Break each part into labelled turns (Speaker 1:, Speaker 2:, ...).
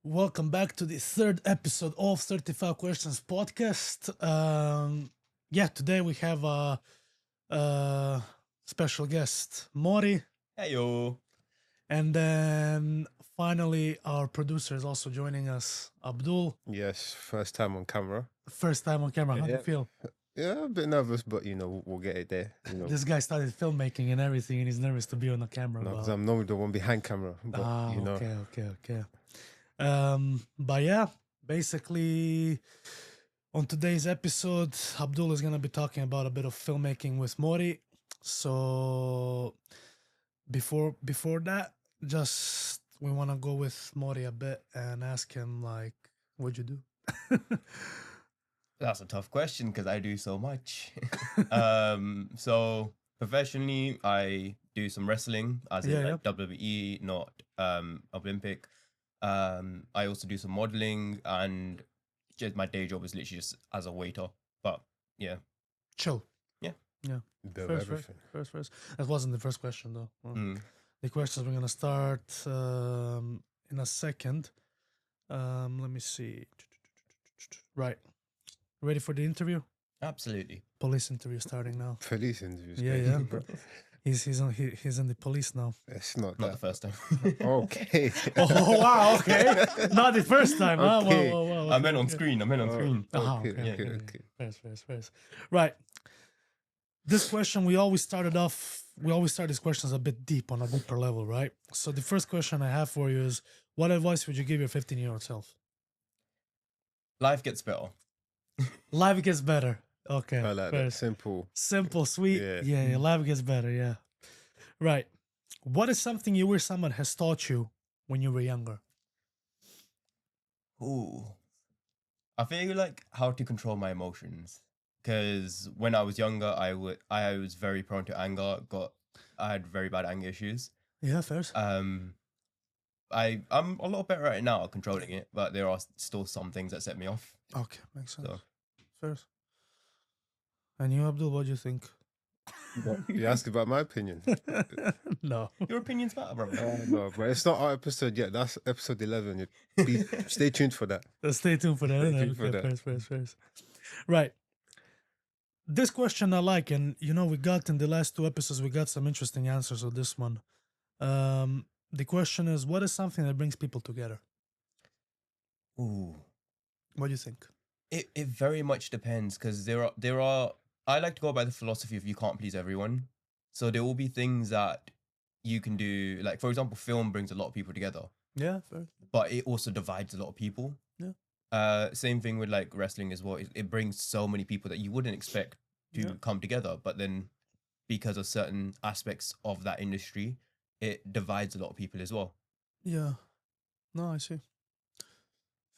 Speaker 1: Welcome back to the third episode of 35 Questions podcast. Today we have a special guest, Mori,
Speaker 2: Hey yo.
Speaker 1: and then finally our producer is also joining us, Abdul.
Speaker 3: Yes, first time on camera.
Speaker 1: First time on camera. How do you
Speaker 3: Yeah.
Speaker 1: feel?
Speaker 3: Yeah, a bit nervous, but we'll get it there.
Speaker 1: This guy started filmmaking and everything, and he's nervous to be on the camera.
Speaker 3: No, because
Speaker 1: but-
Speaker 3: I'm normally the one behind camera. But
Speaker 1: Okay. But yeah, basically on today's episode, Abdul is gonna be talking about a bit of filmmaking with Mori. So before that, just we wanna go with Mori a bit and ask him like, what'd you do?
Speaker 2: That's a tough question because I do so much. So professionally, I do some wrestling, as in like WWE, not Olympic. I also do some modeling, and just my day job is literally just as a waiter. But yeah,
Speaker 1: Chill.
Speaker 2: Yeah.
Speaker 3: bit of everything.
Speaker 1: First. That wasn't the first question though. Well,
Speaker 2: Mm.
Speaker 1: The questions we're gonna start in a second. Let me see. Right. Ready for the interview?
Speaker 2: Absolutely.
Speaker 1: Police interview starting now.
Speaker 3: Police interviews.
Speaker 1: Yeah. He's in the police now.
Speaker 3: It's not
Speaker 2: Not the
Speaker 3: that.
Speaker 2: first time.
Speaker 3: Okay.
Speaker 1: Oh wow, okay. Not the first time, huh?
Speaker 3: Okay.
Speaker 1: Wow,
Speaker 2: I meant on
Speaker 1: okay.
Speaker 2: screen.
Speaker 3: Okay.
Speaker 1: First. Right. This question we always start these questions a bit deep on a deeper level, right? So the first question I have for you is, what advice would you give your 15-year-old self?
Speaker 2: Life gets better.
Speaker 1: Life gets better. Okay.
Speaker 3: I like that. Simple.
Speaker 1: Simple, sweet.
Speaker 3: Yeah.
Speaker 1: Yeah, life gets better, yeah. Right. What is something you wish someone has taught you when you were younger?
Speaker 2: Ooh. I feel like how to control my emotions. Because when I was younger, I was very prone to anger. I had very bad anger issues.
Speaker 1: Yeah, first.
Speaker 2: I'm a lot better at it now, controlling it, but there are still some things that set me off.
Speaker 1: Okay, makes sense.
Speaker 2: So.
Speaker 1: First. And you, Abdul, what do you think?
Speaker 3: You asked about my opinion.
Speaker 1: No.
Speaker 2: Your opinions matter, brother.
Speaker 3: No, but it's not our episode yet. That's episode 11. Stay tuned for that.
Speaker 1: Stay tuned for that.
Speaker 3: Stay tuned for that.
Speaker 1: First. Right. This question I like, and we got in the last two episodes, we got some interesting answers on this one. The question is, what is something that brings people together?
Speaker 2: Ooh.
Speaker 1: What do you think?
Speaker 2: It very much depends, because there are I like to go by the philosophy of you can't please everyone. So there will be things that you can do, like for example, film brings a lot of people together.
Speaker 1: Yeah, fair.
Speaker 2: But it also divides a lot of people.
Speaker 1: Yeah.
Speaker 2: Same thing with like wrestling as well. It brings so many people that you wouldn't expect to come together, but then because of certain aspects of that industry, it divides a lot of people as well.
Speaker 1: Yeah. No, I see.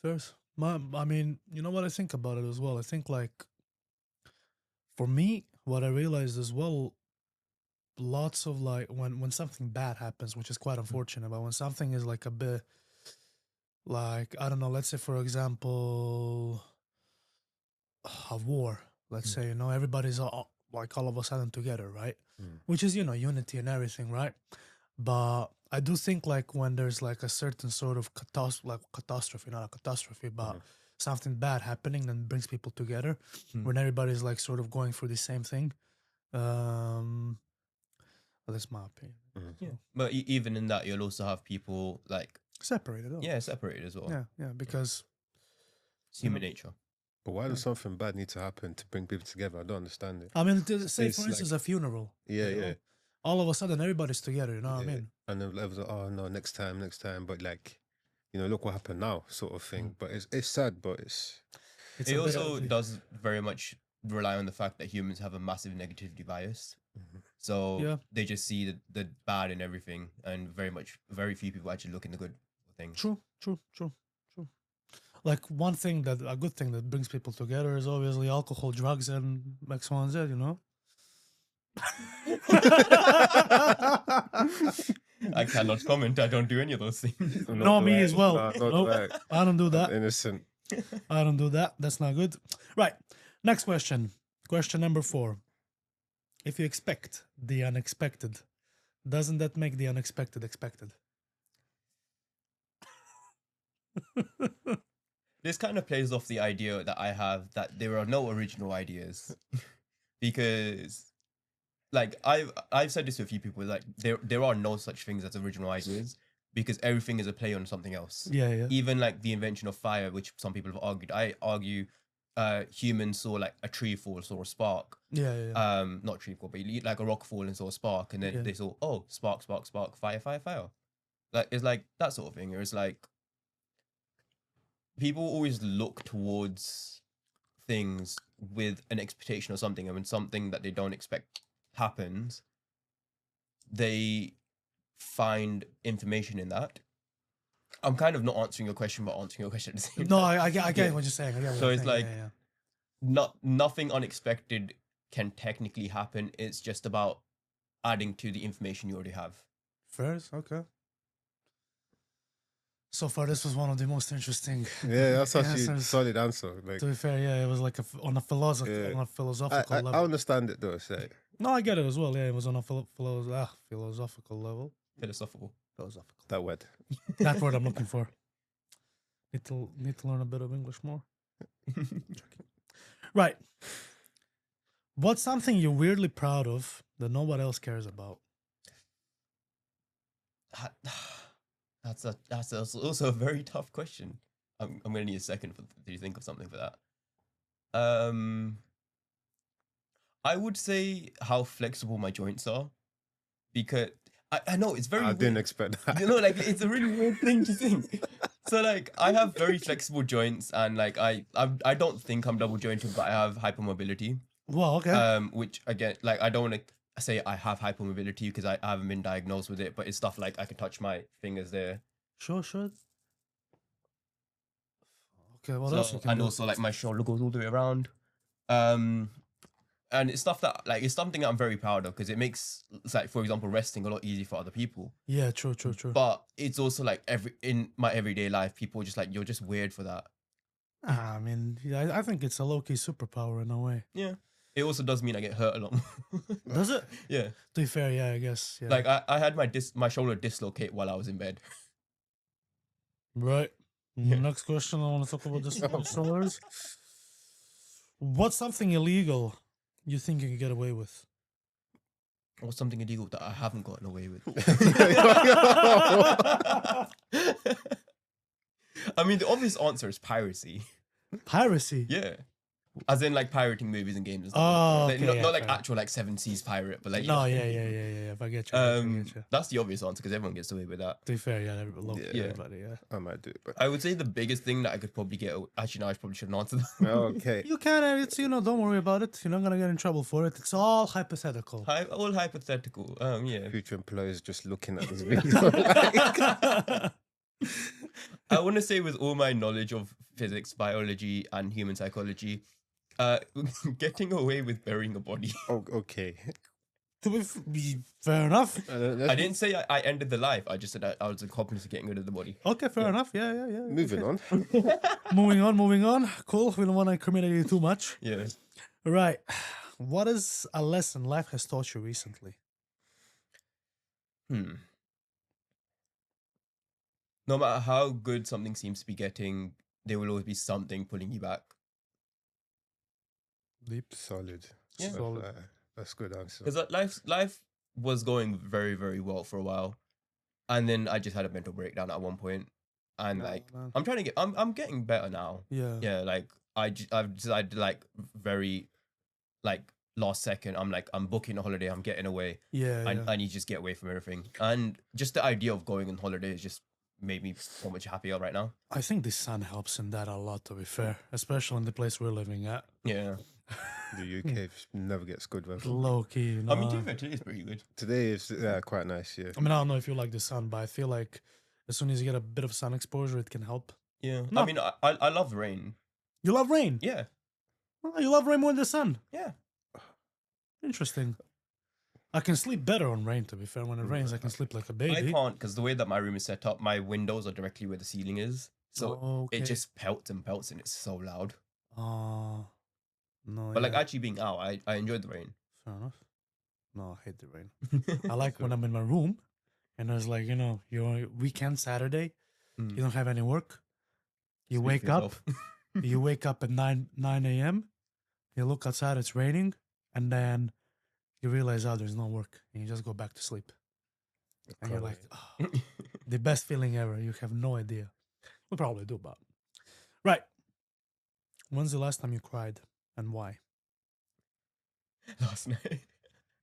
Speaker 1: First, I mean, you know what I think about it as well? I think like, for me, what I realized as well, lots of like when something bad happens, which is quite unfortunate, but when something is like a bit like, I don't know, let's say for example, a war, let's say, everybody's all of a sudden together, right? Which is, unity and everything, right? But I do think like when there's like a certain sort of catastrophe, not a catastrophe, but something bad happening that brings people together, when everybody's like sort of going through the same thing. Well, that's my opinion.
Speaker 2: Yeah. But even in that, you'll also have people like
Speaker 1: Separated.
Speaker 2: separated as well.
Speaker 1: Yeah, because
Speaker 2: It's human nature.
Speaker 3: But why does something bad need to happen to bring people together? I don't understand it.
Speaker 1: I mean, say
Speaker 3: It's
Speaker 1: for instance a funeral.
Speaker 3: Yeah.
Speaker 1: All of a sudden, everybody's together. You know what I mean?
Speaker 3: And then it was like, oh no, next time. But like, look what happened now, sort of thing. But it's sad, but it's
Speaker 2: It also does very much rely on the fact that humans have a massive negativity bias. So they just see the bad in everything, and very few people actually look in the good things.
Speaker 1: True. Like a good thing that brings people together is obviously alcohol, drugs, and X, Y, and Z,
Speaker 2: I cannot comment. I don't do any of those things.
Speaker 1: No, me as well.
Speaker 3: Not
Speaker 1: Nope.
Speaker 3: right.
Speaker 1: I don't do that.
Speaker 3: I'm innocent.
Speaker 1: I don't do that. That's not good. Right. Next question. Question number 4. If you expect the unexpected, doesn't that make the unexpected expected?
Speaker 2: This kind of plays off the idea that I have that there are no original ideas, because like I've said this to a few people, like there are no such things as original ideas, because everything is a play on something else.
Speaker 1: Yeah.
Speaker 2: Even like the invention of fire, which some people have argued. I argue humans saw like a tree fall, saw a spark.
Speaker 1: Yeah.
Speaker 2: Not a tree fall, but like a rock fall and saw a spark, and then
Speaker 1: Yeah.
Speaker 2: they saw, oh, spark, spark, spark, fire, fire, fire. Like it's like that sort of thing. It's like people always look towards things with an expectation of something, and when something that they don't expect happens, they find information in that. I'm kind of not answering your question, but answering your question at the same
Speaker 1: No,
Speaker 2: time.
Speaker 1: I get what you're saying. I get what
Speaker 2: So
Speaker 1: you're
Speaker 2: it's
Speaker 1: saying.
Speaker 2: like nothing unexpected can technically happen. It's just about adding to the information you already have.
Speaker 1: First, okay. So far, this was one of the most interesting.
Speaker 3: Yeah, that's actually a
Speaker 1: answers.
Speaker 3: solid answer. Like,
Speaker 1: To be fair, yeah, it was like on a philosophical level.
Speaker 3: I understand it though. It's like,
Speaker 1: No, I get it as well. Yeah, it was on a philosophical level.
Speaker 2: Philosophical.
Speaker 3: that word.
Speaker 1: That word I'm looking for. Need to learn a bit of English more. Right. What's something you're weirdly proud of that nobody else cares about?
Speaker 2: That's also a very tough question. I'm gonna need a second to think of something for that. I would say how flexible my joints are, because I know it's very.
Speaker 3: I didn't expect that.
Speaker 2: You know, like it's a really weird thing to think. So like I have very flexible joints, and like I don't think I'm double jointed, but I have hypermobility.
Speaker 1: Well, okay.
Speaker 2: Which again, like I don't want to say I have hypermobility because I haven't been diagnosed with it, but it's stuff like I can touch my fingers there.
Speaker 1: Sure. Okay, what
Speaker 2: So,
Speaker 1: else you can
Speaker 2: and
Speaker 1: do?
Speaker 2: also like my shoulder goes all the way around. And it's stuff that like it's something that I'm very proud of, because it makes, like, for example, resting a lot easier for other people.
Speaker 1: Yeah, true.
Speaker 2: But it's also like in my everyday life, people are just like, you're just weird for that.
Speaker 1: I mean, yeah, I think it's a low-key superpower in a way.
Speaker 2: Yeah. It also does mean I get hurt a lot more.
Speaker 1: Does it?
Speaker 2: Yeah.
Speaker 1: To be fair, yeah, I guess. Yeah.
Speaker 2: Like I had my shoulder dislocate while I was in bed.
Speaker 1: Right.
Speaker 2: Yeah.
Speaker 1: Next question, I want to talk about this shoulders. What's something illegal you think you can get away with?
Speaker 2: Or something illegal that I haven't gotten away with. I mean, the obvious answer is piracy.
Speaker 1: Piracy?
Speaker 2: Yeah. As in like pirating movies and games and stuff.
Speaker 1: Oh,
Speaker 2: like,
Speaker 1: okay,
Speaker 2: not like
Speaker 1: fair.
Speaker 2: actual like Seven Seas pirate, but like, you
Speaker 1: No,
Speaker 2: know.
Speaker 1: yeah. If I get you, I get you.
Speaker 2: That's the obvious answer, because everyone gets away with that.
Speaker 1: To be fair, yeah,
Speaker 3: Yeah.
Speaker 1: everybody, yeah.
Speaker 3: I might do it, but
Speaker 2: I would say the biggest thing that I could probably get. Actually, no, I probably shouldn't answer that.
Speaker 3: okay.
Speaker 1: You can, it's, don't worry about it. You're not going to get in trouble for it. It's all hypothetical.
Speaker 2: All hypothetical. Yeah.
Speaker 3: Future employees just looking at this video. Like,
Speaker 2: I want to say, with all my knowledge of physics, biology, and human psychology, getting away with burying a body.
Speaker 3: oh, okay.
Speaker 1: To be fair enough.
Speaker 2: I didn't say I ended the life. I just said I was accomplice to getting rid of the body.
Speaker 1: Okay, fair enough. Yeah.
Speaker 3: Moving on.
Speaker 1: Moving on. Cool. We don't want to incriminate you too much.
Speaker 2: Yeah.
Speaker 1: Right. What is a lesson life has taught you recently?
Speaker 2: No matter how good something seems to be getting, there will always be something pulling you back.
Speaker 1: Deep.
Speaker 3: Solid.
Speaker 2: Yeah.
Speaker 1: Solid.
Speaker 3: That's a good answer.
Speaker 2: Because life was going very, very well for a while, and then I just had a mental breakdown at one point, and
Speaker 1: No,
Speaker 2: like
Speaker 1: man.
Speaker 2: I'm getting better now.
Speaker 1: Yeah.
Speaker 2: Like I've decided, like, very, like, last second, I'm booking a holiday, I'm getting away.
Speaker 1: Yeah.
Speaker 2: I need to just get away from everything, and just the idea of going on holiday has just made me so much happier right now.
Speaker 1: I think the sun helps in that a lot, to be fair, especially in the place we're living at.
Speaker 2: Yeah.
Speaker 3: The UK never gets good weather.
Speaker 1: Low key,
Speaker 2: I mean, to be fair, today is pretty good.
Speaker 3: Today is quite nice, yeah.
Speaker 1: I mean, I don't know if you like the sun, but I feel like as soon as you get a bit of sun exposure, it can help.
Speaker 2: Yeah.
Speaker 1: No.
Speaker 2: I mean, I love rain.
Speaker 1: You love rain?
Speaker 2: Yeah.
Speaker 1: Oh, you love rain more than the sun?
Speaker 2: Yeah.
Speaker 1: Interesting. I can sleep better on rain, to be fair. When it rains, I can sleep like a baby.
Speaker 2: I can't, because the way that my room is set up, my windows are directly where the ceiling is. So
Speaker 1: Okay.
Speaker 2: it just pelts and pelts, and it's so loud.
Speaker 1: No,
Speaker 2: But like,
Speaker 1: yeah,
Speaker 2: actually being out, I enjoyed the rain.
Speaker 1: fair enough. No, I hate the rain. I like when I'm in my room and there's like, your weekend Saturday,
Speaker 2: Mm.
Speaker 1: you don't have any work. You
Speaker 2: Speak
Speaker 1: wake
Speaker 2: for
Speaker 1: up.
Speaker 2: yourself.
Speaker 1: You wake up at 9 a.m. You look outside, it's raining, and then you realize, oh, there's no work, and you just go back to sleep. And you're like, oh, the best feeling ever. You have no idea. We probably do, but right. When's the last time you cried, and why?
Speaker 2: Last night.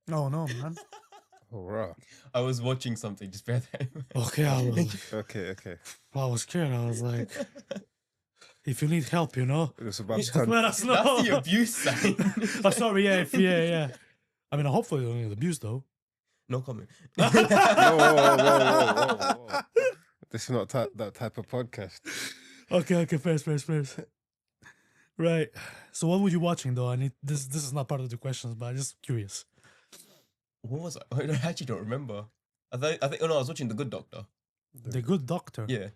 Speaker 1: Oh no, man.
Speaker 3: Oh, raw.
Speaker 2: I was watching something. Just bear that in mind.
Speaker 1: Okay,
Speaker 3: Okay.
Speaker 1: I was scared. I was like, if you need help,
Speaker 3: It was about
Speaker 1: just
Speaker 3: to
Speaker 1: let us know.
Speaker 2: That's the abuse sign.
Speaker 1: Oh, sorry. Yeah. I mean, hopefully you don't get abused though.
Speaker 2: No comment.
Speaker 3: Whoa. This is not that type of podcast.
Speaker 1: Okay. First. Right. So what were you watching though? I need this. This is not part of the questions, but I'm just curious.
Speaker 2: What was I actually don't remember. I think. Oh no, I was watching The Good Doctor.
Speaker 1: The Good Doctor.
Speaker 2: Yeah,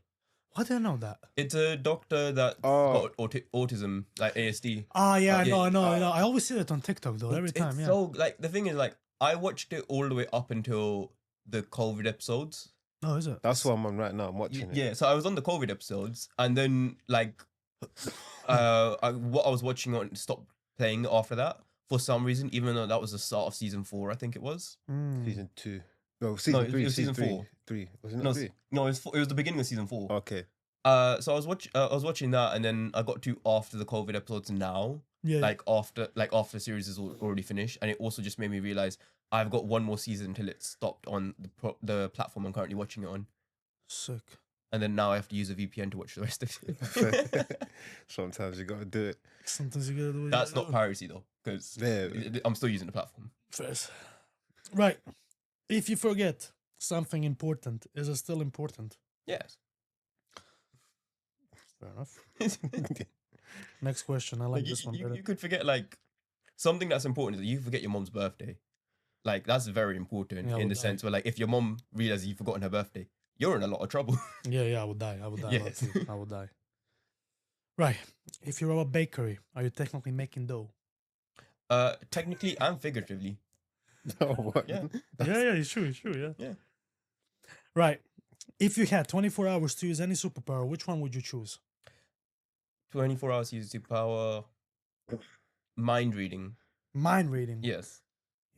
Speaker 1: Why do I know that?
Speaker 2: it's a doctor that
Speaker 3: Oh.
Speaker 2: got autism, like ASD.
Speaker 1: Ah, yeah, I
Speaker 2: yeah,
Speaker 1: know. I always see it on TikTok though. Every time.
Speaker 2: It's
Speaker 1: Yeah.
Speaker 2: so like the thing is like I watched it all the way up until the COVID episodes.
Speaker 1: Oh, is it?
Speaker 3: That's what I'm on right now. I'm watching it.
Speaker 2: Yeah, so I was on the COVID episodes, and then like, what I was watching on stopped playing after that for some reason, even though that was the start of season 4, I think it was.
Speaker 1: Mm.
Speaker 3: Season 2. No, season
Speaker 2: it
Speaker 3: 3.
Speaker 2: was season 4.
Speaker 3: 3. Was it not
Speaker 2: No,
Speaker 3: 3?
Speaker 2: no, it was the beginning of season 4.
Speaker 3: Okay.
Speaker 2: So I was watching that, and then I got to after the COVID episodes now,
Speaker 1: Yeah.
Speaker 2: like after the series is already finished, and it also just made me realize I've got one more season until it stopped on the platform I'm currently watching it on,
Speaker 1: Sick.
Speaker 2: and then now I have to use a VPN to watch the rest of it.
Speaker 3: Sometimes you gotta do it.
Speaker 1: Sometimes you gotta do it.
Speaker 2: That's not piracy though, because
Speaker 3: Yeah.
Speaker 2: I'm still using the platform.
Speaker 1: First. Right. If you forget something important, is it still important?
Speaker 2: Yes.
Speaker 1: Fair enough. Next question. I like this one better.
Speaker 2: You could forget like something that's important is that you forget your mom's birthday. Like that's very important
Speaker 1: Yeah, I
Speaker 2: in
Speaker 1: would
Speaker 2: the sense where like if your mom realizes you've forgotten her birthday, you're in a lot of trouble.
Speaker 1: Yeah, I would die.
Speaker 2: Yes.
Speaker 1: I would die. Right. If you're a bakery, are you technically making dough?
Speaker 2: Technically and figuratively.
Speaker 3: Oh, what?
Speaker 2: Yeah.
Speaker 1: Yeah, it's true, yeah.
Speaker 2: Yeah.
Speaker 1: Right. If you had 24 hours to use any superpower, which one would you choose?
Speaker 2: 24 hours use superpower. Mind reading.
Speaker 1: Mind reading.
Speaker 2: Yes.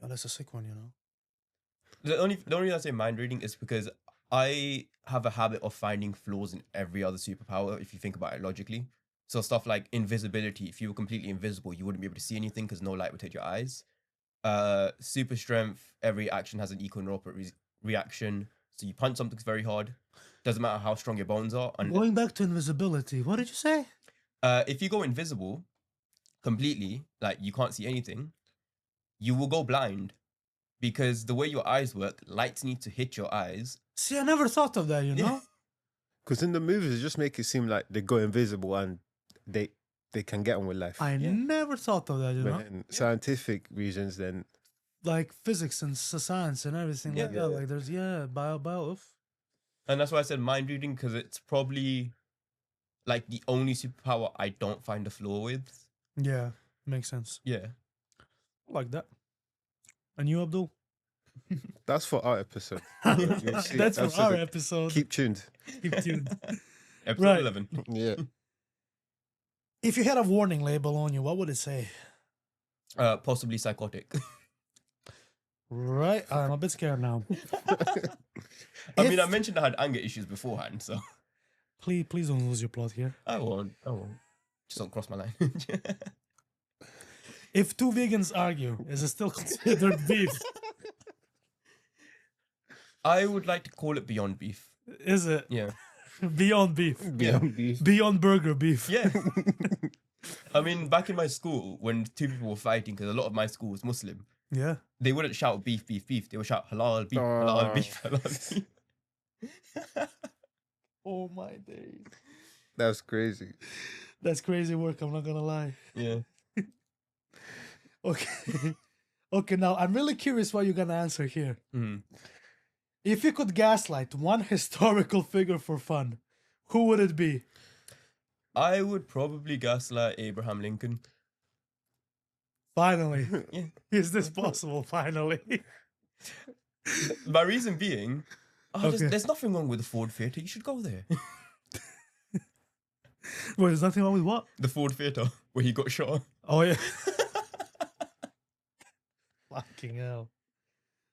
Speaker 1: Oh, that's a sick one, you know.
Speaker 2: The only reason I say mind reading is because I have a habit of finding flaws in every other superpower if you think about it logically. So stuff like invisibility. If you were completely invisible, you wouldn't be able to see anything because no light would hit your eyes. Super strength. Every action has an equal and opposite reaction. So you punch something very hard. Doesn't matter how strong your bones are. And
Speaker 1: Going back to invisibility, what did you say?
Speaker 2: if you go invisible completely, like you can't see anything, you will go blind because the way your eyes work, lights need to hit your eyes.
Speaker 1: See, I never thought of that, you know?
Speaker 3: Because in the movies, it just make it seem like they go invisible and they can get on with life.
Speaker 1: I never thought of that, you know?
Speaker 3: But in scientific reasons, then
Speaker 1: Like physics and science and everything like that. Like there's, bio.
Speaker 2: And that's why I said mind reading, because it's probably like the only superpower I don't find a flaw with.
Speaker 1: Yeah, makes sense.
Speaker 2: Yeah.
Speaker 1: Like that. And you, Abdul?
Speaker 3: that's for our episode. You'll see
Speaker 1: That's for
Speaker 3: episode-
Speaker 1: our episode.
Speaker 3: Keep tuned.
Speaker 1: Keep tuned.
Speaker 2: Episode
Speaker 1: Right.
Speaker 2: 11.
Speaker 3: Yeah.
Speaker 1: If you had a warning label on you, what would it say?
Speaker 2: Possibly psychotic.
Speaker 1: Right. I'm a bit scared now.
Speaker 2: I mean, I
Speaker 1: If-
Speaker 2: mentioned I had anger issues beforehand, so
Speaker 1: Please don't lose your plot here.
Speaker 2: I won't. Just don't cross my line.
Speaker 1: If two vegans argue, is it still considered beef?
Speaker 2: I would like to call it beyond beef.
Speaker 1: Is it?
Speaker 2: Yeah.
Speaker 1: Beyond beef.
Speaker 3: Beyond beef.
Speaker 1: Beyond burger beef.
Speaker 2: Yeah. I mean, back in my school, when two people were fighting, because a lot of my school was Muslim,
Speaker 1: Yeah.
Speaker 2: they wouldn't shout beef, beef, beef. They would shout halal beef, halal beef, halal beef.
Speaker 1: Oh my days.
Speaker 3: That's crazy.
Speaker 1: That's crazy work, I'm not gonna lie.
Speaker 2: Yeah.
Speaker 1: Okay. Okay, now I'm really curious what you're gonna answer here.
Speaker 2: Mhm.
Speaker 1: If you could gaslight one historical figure for fun, who would it be?
Speaker 2: I would probably gaslight Abraham Lincoln.
Speaker 1: Finally.
Speaker 2: Yeah.
Speaker 1: Is this possible? Finally.
Speaker 2: My reason being,
Speaker 1: Okay.
Speaker 2: there's nothing wrong with the Ford Theatre. You should go there.
Speaker 1: Wait, there's nothing wrong with what?
Speaker 2: The Ford Theatre where he got shot.
Speaker 1: Oh yeah. Fucking hell.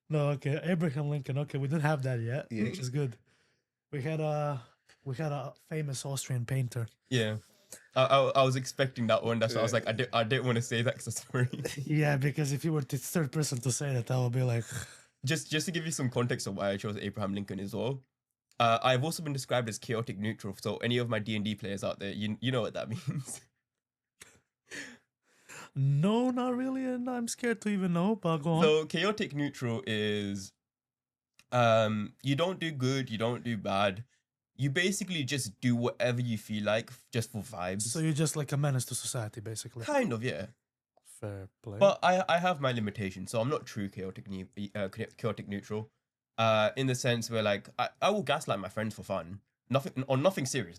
Speaker 1: No, okay. Abraham Lincoln. Okay, we didn't have that yet,
Speaker 3: Yeah.
Speaker 1: which is good. We had a famous Austrian painter.
Speaker 2: Yeah. I was expecting that one. That's why I was like, I didn't want to say that because it's funny.
Speaker 1: Yeah, because if you were the third person to say that, I would be like,
Speaker 2: just to give you some context of why I chose Abraham Lincoln as well. I've also been described as chaotic neutral. So any of my D&D players out there, you know what that means.
Speaker 1: no, not really, and I'm scared to even know. But go on.
Speaker 2: So chaotic neutral is, you don't do good, you don't do bad. You basically just do whatever you feel like, just for vibes.
Speaker 1: So you're just like a menace to society, basically.
Speaker 2: Kind of, yeah.
Speaker 1: Fair play.
Speaker 2: But I have my limitations, so I'm not true chaotic neutral. In the sense where like I will gaslight my friends for fun. Nothing serious.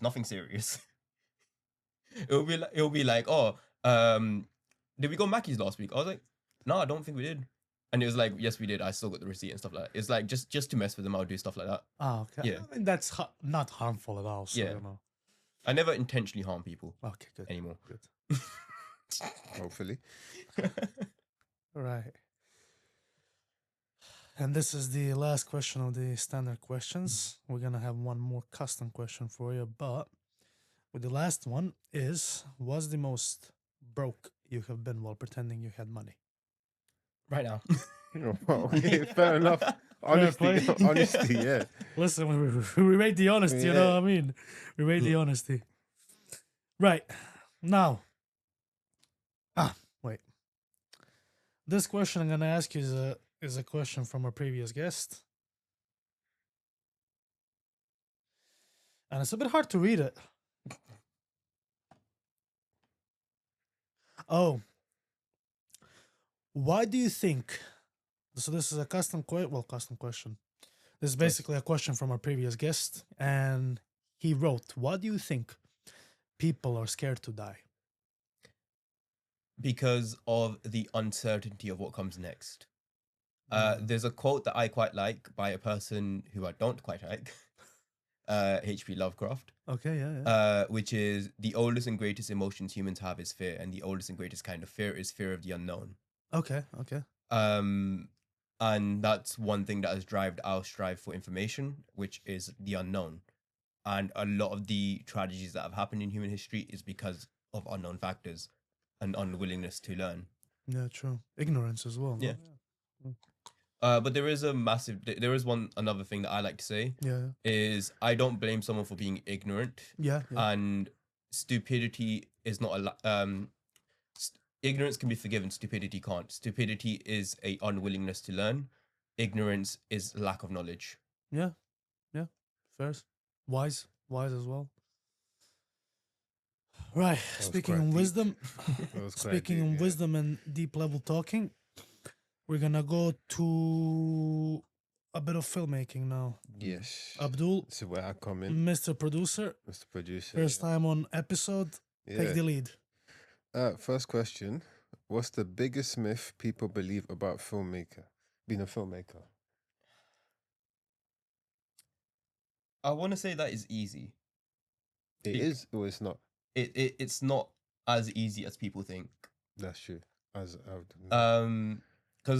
Speaker 2: It'll be like, oh, did we go Mackey's last week? I was like, no, I don't think we did. And it was like, yes, we did. I still got the receipt and stuff like that. It's like just to mess with them, I'll do stuff like that.
Speaker 1: Oh, okay.
Speaker 2: Yeah.
Speaker 1: I mean, that's not harmful at all. So,
Speaker 2: Yeah.
Speaker 1: you know.
Speaker 2: I never intentionally harm people
Speaker 1: Okay, good.
Speaker 2: anymore.
Speaker 1: Good.
Speaker 3: Hopefully.
Speaker 1: Right. And this is the last question of the standard questions. We're gonna have one more custom question for you, but with the last one is, what's the most broke you have been while pretending you had money?
Speaker 2: Right now.
Speaker 3: Okay, fair enough. Honesty,
Speaker 1: play.
Speaker 3: honesty, yeah.
Speaker 1: Listen, we rate the honesty, you know what I mean? We rate the honesty. Right. Now. Wait. This question I'm gonna ask you is a question from our previous guest. And it's a bit hard to read it. Oh. Why do you think, so this is a custom question. This is basically a question from our previous guest, and he wrote, why do you think people are scared to die?
Speaker 2: Because of the uncertainty of what comes next. There's a quote that I quite like by a person who I don't quite like, H.P. Lovecraft.
Speaker 1: Okay, yeah.
Speaker 2: Which is, the oldest and greatest emotions humans have is fear, and the oldest and greatest kind of fear is fear of the unknown.
Speaker 1: Okay.
Speaker 2: And that's one thing that has driven our strive for information, which is the unknown. And a lot of the tragedies that have happened in human history is because of unknown factors and unwillingness to learn.
Speaker 1: Yeah, true. Ignorance as well.
Speaker 2: Yeah.
Speaker 1: No?
Speaker 2: But there is another thing that I like to say.
Speaker 1: Yeah.
Speaker 2: Is I don't blame someone for being ignorant.
Speaker 1: Yeah.
Speaker 2: And stupidity is not ignorance can be forgiven. Stupidity can't. Stupidity is a unwillingness to learn. Ignorance is lack of knowledge.
Speaker 1: Yeah. Fair. Wise as well. Right. Speaking of wisdom, wisdom and deep level talking, we're gonna go to a bit of filmmaking now.
Speaker 3: Yes.
Speaker 1: Abdul,
Speaker 3: this is where I come in.
Speaker 1: Mr. Producer. First time on episode. Take the lead.
Speaker 3: First question. What's the biggest myth people believe about being a filmmaker?
Speaker 2: I want to say that is easy.
Speaker 3: It is, or it's not?
Speaker 2: It's not as easy as people think.
Speaker 3: That's true.
Speaker 2: Because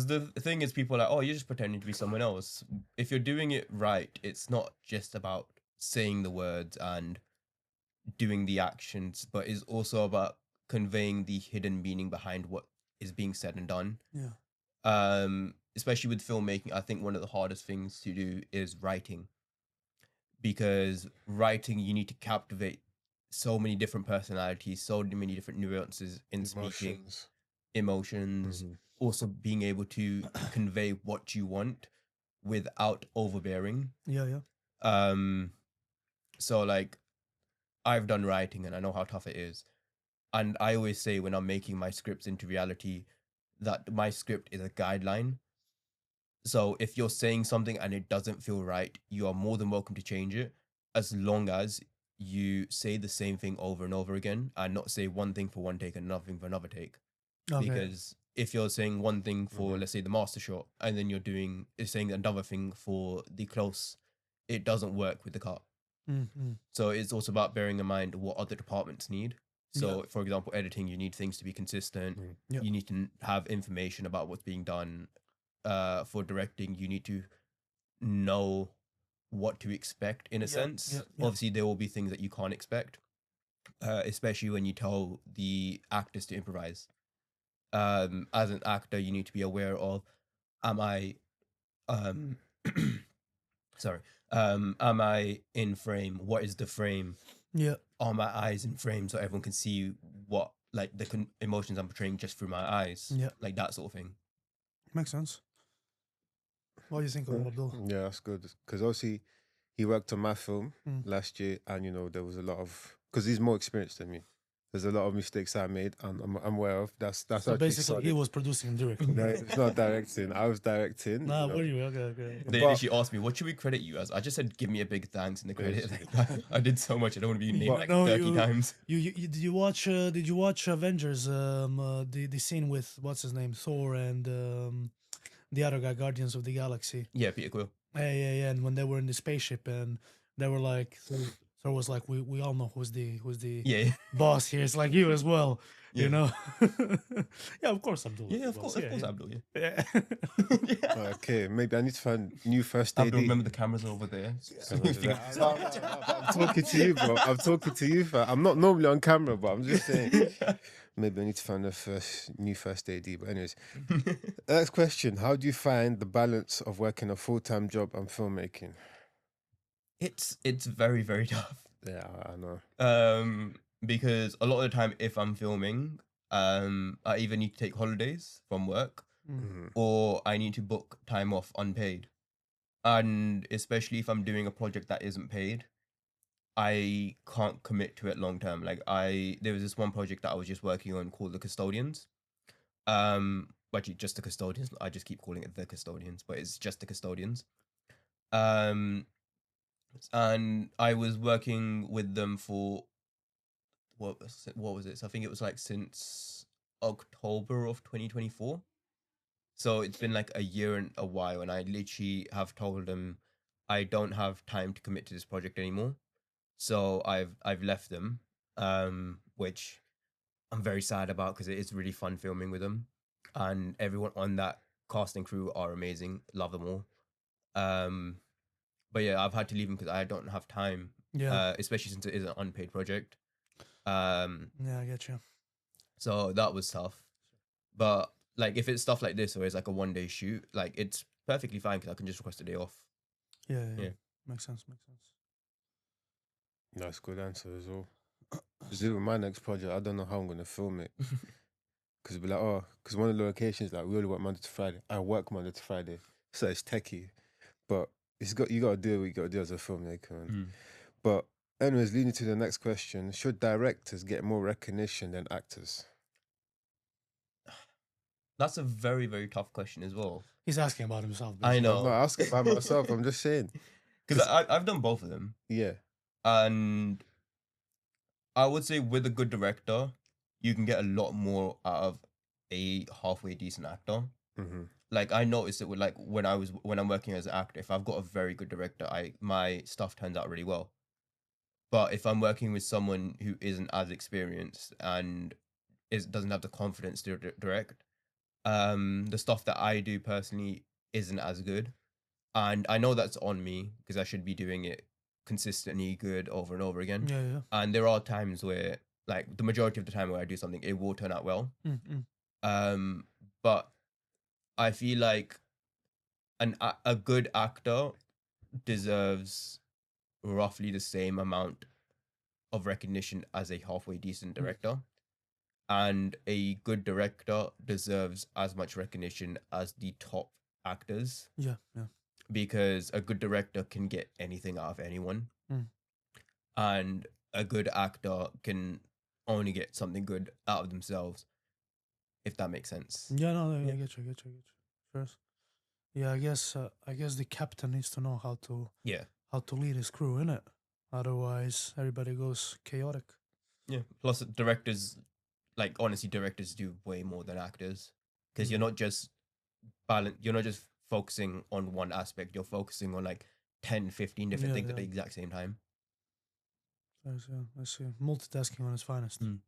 Speaker 2: the thing is, people are like, oh, you're just pretending to be someone else. If you're doing it right, it's not just about saying the words and doing the actions, but it's also about conveying the hidden meaning behind what is being said and done.
Speaker 1: Yeah.
Speaker 2: Especially with filmmaking, I think one of the hardest things to do is writing. Because writing, you need to captivate so many different personalities, so many different nuances in speaking, emotions, also being able to convey what you want without overbearing.
Speaker 1: Yeah.
Speaker 2: So like, I've done writing and I know how tough it is. And I always say when I'm making my scripts into reality that my script is a guideline. So if you're saying something and it doesn't feel right, you are more than welcome to change it, as long as you say the same thing over and over again and not say one thing for one take and another thing for another take. Okay. Because if you're saying one thing for, let's say, the master shot, and then you're saying another thing for the close, it doesn't work with the cut. So it's also about bearing in mind what other departments need. So, for example, editing, you need things to be consistent. You need to have information about what's being done. For directing, you need to know what to expect in a sense. Obviously, there will be things that you can't expect, especially when you tell the actors to improvise. As an actor, you need to be aware of, am I, um, sorry, am I in frame? What is the frame?
Speaker 1: Yeah.
Speaker 2: Are my eyes in frame so everyone can see what like the emotions I'm portraying just through my eyes?
Speaker 1: Yeah.
Speaker 2: Like that sort of thing.
Speaker 1: Makes sense. What do you think of it, Abdul?
Speaker 3: Yeah, that's good. Because obviously he worked on my film last year, and you know there was a lot of because he's more experienced than me. There's a lot of mistakes I made, and I'm aware of. That's
Speaker 1: So
Speaker 3: actually
Speaker 1: basically,
Speaker 3: solid.
Speaker 1: he was producing and directing.
Speaker 3: No, it's not directing. I was directing.
Speaker 1: Nah,
Speaker 3: you know.
Speaker 1: were you? Okay.
Speaker 2: They literally asked me, "What should we credit you as?" I just said, "Give me a big thanks in the credit." I did so much. I don't want to be named like 30 times.
Speaker 1: Did you watch? Did you watch Avengers? The scene with what's his name, Thor, and the other guy, Guardians of the Galaxy.
Speaker 2: Yeah, Peter Quill.
Speaker 1: Yeah. And when they were in the spaceship, and they were like, Thor was like, "We all know who's the
Speaker 2: Yeah.
Speaker 1: boss here. It's like you as well."
Speaker 2: Yeah.
Speaker 1: You know. Yeah, of course Abdul.
Speaker 2: Yeah, of course, Abdul.
Speaker 1: Yeah.
Speaker 3: Okay, maybe I need to find new first AD.
Speaker 2: Abdul, remember the cameras over there.
Speaker 3: I'm talking to you, bro. I'm talking to you, fam. I'm not normally on camera, but I'm just saying. Maybe I need to find a new first AD. But anyways, next question: how do you find the balance of working a full-time job and filmmaking?
Speaker 2: It's very, very tough.
Speaker 3: Yeah, I know.
Speaker 2: Because a lot of the time, if I'm filming, I either need to take holidays from work, or I need to book time off unpaid. And especially if I'm doing a project that isn't paid, I can't commit to it long term. Like there was this one project that I was just working on called The Custodians. Actually just The Custodians. I just keep calling it The Custodians, but it's just The Custodians. And I was working with them for what was it? So I think it was like since October of 2024. So it's been like a year and a while, and I literally have told them I don't have time to commit to this project anymore. So I've left them, which I'm very sad about because it is really fun filming with them, and everyone on that cast and crew are amazing. Love them all. But yeah, I've had to leave them because I don't have time.
Speaker 1: Yeah.
Speaker 2: Especially since it is an unpaid project.
Speaker 1: Yeah, I get you.
Speaker 2: So that was tough. But like if it's stuff like this or it's like a 1 day shoot, like it's perfectly fine because I can just request a day off.
Speaker 1: Yeah. Makes sense.
Speaker 3: That's a good answer as well. Because with my next project, I don't know how I'm gonna film it. Because be like, because one of the locations like we only work Monday to Friday. I work Monday to Friday, so it's techie. But you got to do what you got to do as a filmmaker. Man. But anyways, leading to the next question: should directors get more recognition than actors?
Speaker 2: That's a very, very tough question as well.
Speaker 1: He's asking about himself.
Speaker 2: Basically. I know.
Speaker 3: I'm not asking about myself. I'm just saying.
Speaker 2: Because I've done both of them.
Speaker 3: Yeah.
Speaker 2: And I would say with a good director, you can get a lot more out of a halfway decent actor. Like I noticed it with like when I'm working as an actor, if I've got a very good director, my stuff turns out really well. But if I'm working with someone who isn't as experienced and doesn't have the confidence to direct, the stuff that I do personally isn't as good. And I know that's on me because I should be doing it consistently good over and over again.
Speaker 1: Yeah.
Speaker 2: And there are times where, like the majority of the time where I do something, it will turn out well. But I feel like a good actor deserves roughly the same amount of recognition as a halfway decent director. And a good director deserves as much recognition as the top actors.
Speaker 1: Yeah.
Speaker 2: Because a good director can get anything out of anyone. And a good actor can only get something good out of themselves, if that makes sense.
Speaker 1: Yeah, no, I get you. First. Yeah, I guess the captain needs to know how to lead his crew, innit? Otherwise, everybody goes chaotic.
Speaker 2: Yeah. Plus, directors, like honestly, directors do way more than actors because you're not just focusing on one aspect. You're focusing on like 10, 15 different things at the exact same time.
Speaker 1: I see. Multitasking on its finest.
Speaker 2: Mm.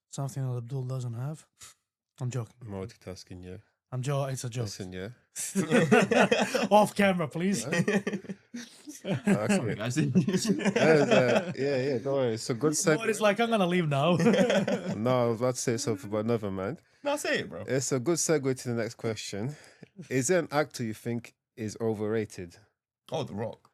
Speaker 1: Something that Abdul doesn't have. I'm joking.
Speaker 3: Multitasking, yeah.
Speaker 1: I'm joking. It's a joke.
Speaker 3: Listen, yeah.
Speaker 1: Off camera, please.
Speaker 3: Okay.
Speaker 2: Guys.
Speaker 3: Yeah, don't worry. It's a good
Speaker 1: But it's
Speaker 3: segue.
Speaker 1: like, I'm gonna leave now.
Speaker 3: No, I was about to say something, but never mind.
Speaker 2: No, say it, bro.
Speaker 3: It's a good segue to the next question. Is there an actor you think is overrated?
Speaker 2: Oh, The Rock.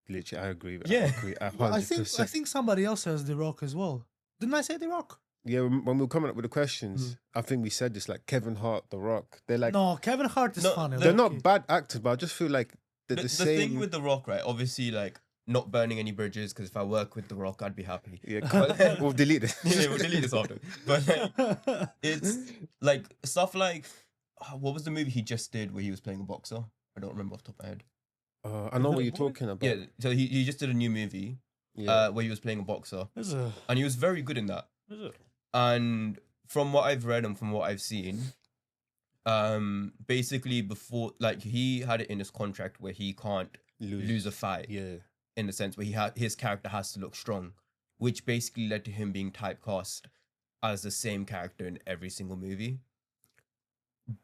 Speaker 3: Literally, I agree.
Speaker 2: Yeah.
Speaker 3: I agree. 100%.
Speaker 1: I think somebody else has The Rock as well. Didn't I say The Rock?
Speaker 3: Yeah, when we were coming up with the questions, I think we said this, like Kevin Hart, The Rock. They're like,
Speaker 1: No, Kevin Hart is
Speaker 2: No,
Speaker 1: funny.
Speaker 3: they're
Speaker 1: low-key.
Speaker 3: not bad actors, but I just feel like they're
Speaker 2: The
Speaker 3: the
Speaker 2: thing
Speaker 3: same.
Speaker 2: with The Rock, right? Obviously, like, not burning any bridges, because if I work with The Rock, I'd be happy.
Speaker 3: Yeah, we'll delete it.
Speaker 2: Yeah, we'll delete this after. But like, it's like stuff like what was the movie he just did where he was playing a boxer? I don't remember off the top of my head.
Speaker 3: I know
Speaker 1: Is
Speaker 3: what
Speaker 1: it
Speaker 3: you're
Speaker 1: a movie?
Speaker 3: talking about.
Speaker 2: Yeah, so he just did a new movie
Speaker 3: Yeah.
Speaker 2: where he was playing a boxer,
Speaker 1: Is it?
Speaker 2: and he was very good in that.
Speaker 1: Is it?
Speaker 2: And from what I've read and from what I've seen, basically before, like, he had it in his contract where he can't lose a fight,
Speaker 3: Yeah.
Speaker 2: in the sense where his character has to look strong, which basically led to him being typecast as the same character in every single movie.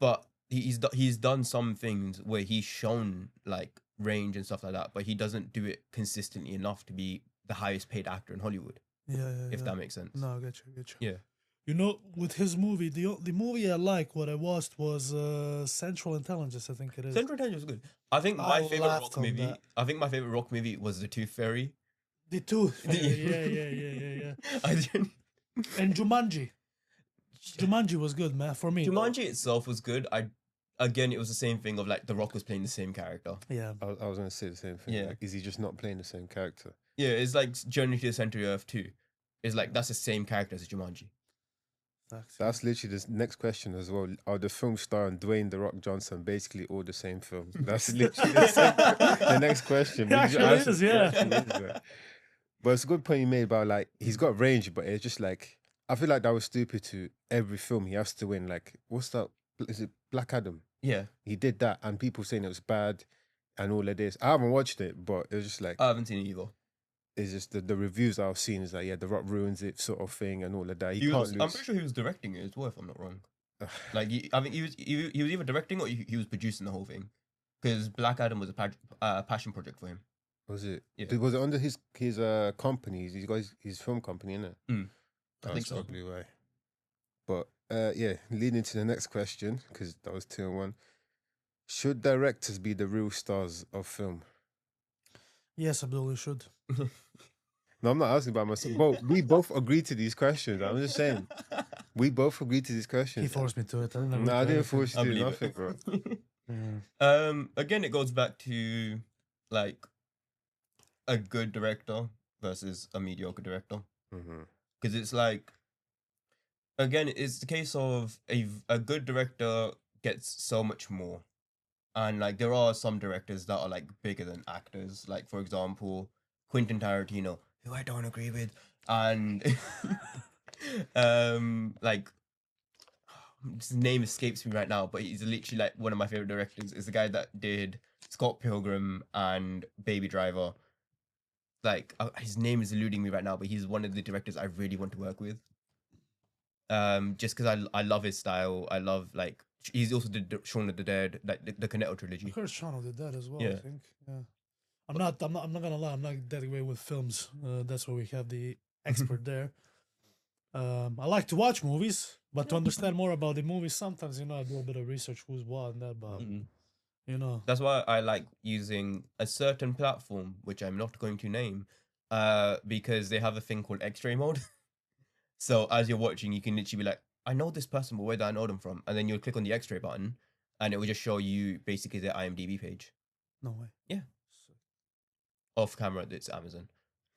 Speaker 2: But he's done some things where he's shown like range and stuff like that, but he doesn't do it consistently enough to be the highest paid actor in Hollywood,
Speaker 1: Yeah,
Speaker 2: if that makes sense.
Speaker 1: No, I get you.
Speaker 2: Yeah.
Speaker 1: You know, with his movie, the movie I like, what I watched was Central Intelligence, I think it is.
Speaker 2: Central Intelligence was good. I think
Speaker 1: I
Speaker 2: my favorite
Speaker 1: laughed
Speaker 2: rock
Speaker 1: on
Speaker 2: movie.
Speaker 1: that.
Speaker 2: I think my favorite rock movie was The Tooth Fairy.
Speaker 1: The Tooth. Yeah.
Speaker 2: I didn't.
Speaker 1: And Jumanji. Jumanji was good, man, for me.
Speaker 2: Jumanji itself was good. Again, it was the same thing of like The Rock was playing the same character.
Speaker 1: Yeah.
Speaker 3: I was going to say the same thing.
Speaker 2: Yeah.
Speaker 3: Like, is he just not playing the same character?
Speaker 2: Yeah, it's like Journey to the Center of Earth 2. It's like that's the same character as Jumanji.
Speaker 3: That's literally the next question as well. Are the film star and Dwayne The Rock Johnson basically all the same film? That's literally the next question.
Speaker 1: It actually is, yeah.
Speaker 3: But it's a good point you made about like he's got range, but it's just like I feel like that was stupid to every film he has to win. Like what's that? Is it Black Adam?
Speaker 2: Yeah,
Speaker 3: He did that, and people saying it was bad and all of this. I haven't watched it, but it was just like
Speaker 2: I haven't seen it either.
Speaker 3: it's just the reviews I've seen is like, yeah, The Rock ruins it sort of thing and all of that. He can't
Speaker 2: I'm
Speaker 3: lose.
Speaker 2: pretty sure he was directing it as well, if I'm not wrong. Like I think he was either directing or he was producing the whole thing, because Black Adam was a passion project for him.
Speaker 3: Was it?
Speaker 2: Yeah.
Speaker 3: Was it under his company? He's got his film company, innit?
Speaker 2: I think
Speaker 3: That's
Speaker 2: so.
Speaker 3: probably why. But yeah, leading to the next question, because that was 2-1. Should directors be the real stars of film?
Speaker 1: Yes, Abdul, you should.
Speaker 3: No, I'm not asking about myself. But we both agreed to these questions. I'm just saying. We both agreed to these questions.
Speaker 1: He forced me to it.
Speaker 3: No, I didn't force you
Speaker 2: I
Speaker 3: to do
Speaker 2: believe
Speaker 3: nothing,
Speaker 2: it.
Speaker 3: bro.
Speaker 1: Yeah.
Speaker 2: Again, it goes back to like a good director versus a mediocre director, because it's like, again, it's the case of a good director gets so much more, and like there are some directors that are like bigger than actors, like for example Quentin Tarantino, who I don't agree with, and like his name escapes me right now, but he's literally like one of my favorite directors. Is the guy that did Scott Pilgrim and Baby Driver. Like his name is eluding me right now, but he's one of the directors I really want to work with. Just because I love his style. I love like he's also did Shaun of the Dead, like the Cornetto
Speaker 1: I
Speaker 2: trilogy.
Speaker 1: heard Sean did that as well, I
Speaker 2: Yeah.
Speaker 1: think. Yeah. I'm not gonna lie, I'm not that way with films. That's where we have the expert there. I like to watch movies, but to understand more about the movies, sometimes I do a bit of research who's what and that, but
Speaker 2: That's why I like using a certain platform, which I'm not going to name, because they have a thing called X-ray mode. So as you're watching, you can literally be like, I know this person, but where do I know them from? And then you'll click on the X-ray button, and it will just show you basically their IMDb page.
Speaker 1: no way.
Speaker 2: Yeah. Off camera, it's Amazon.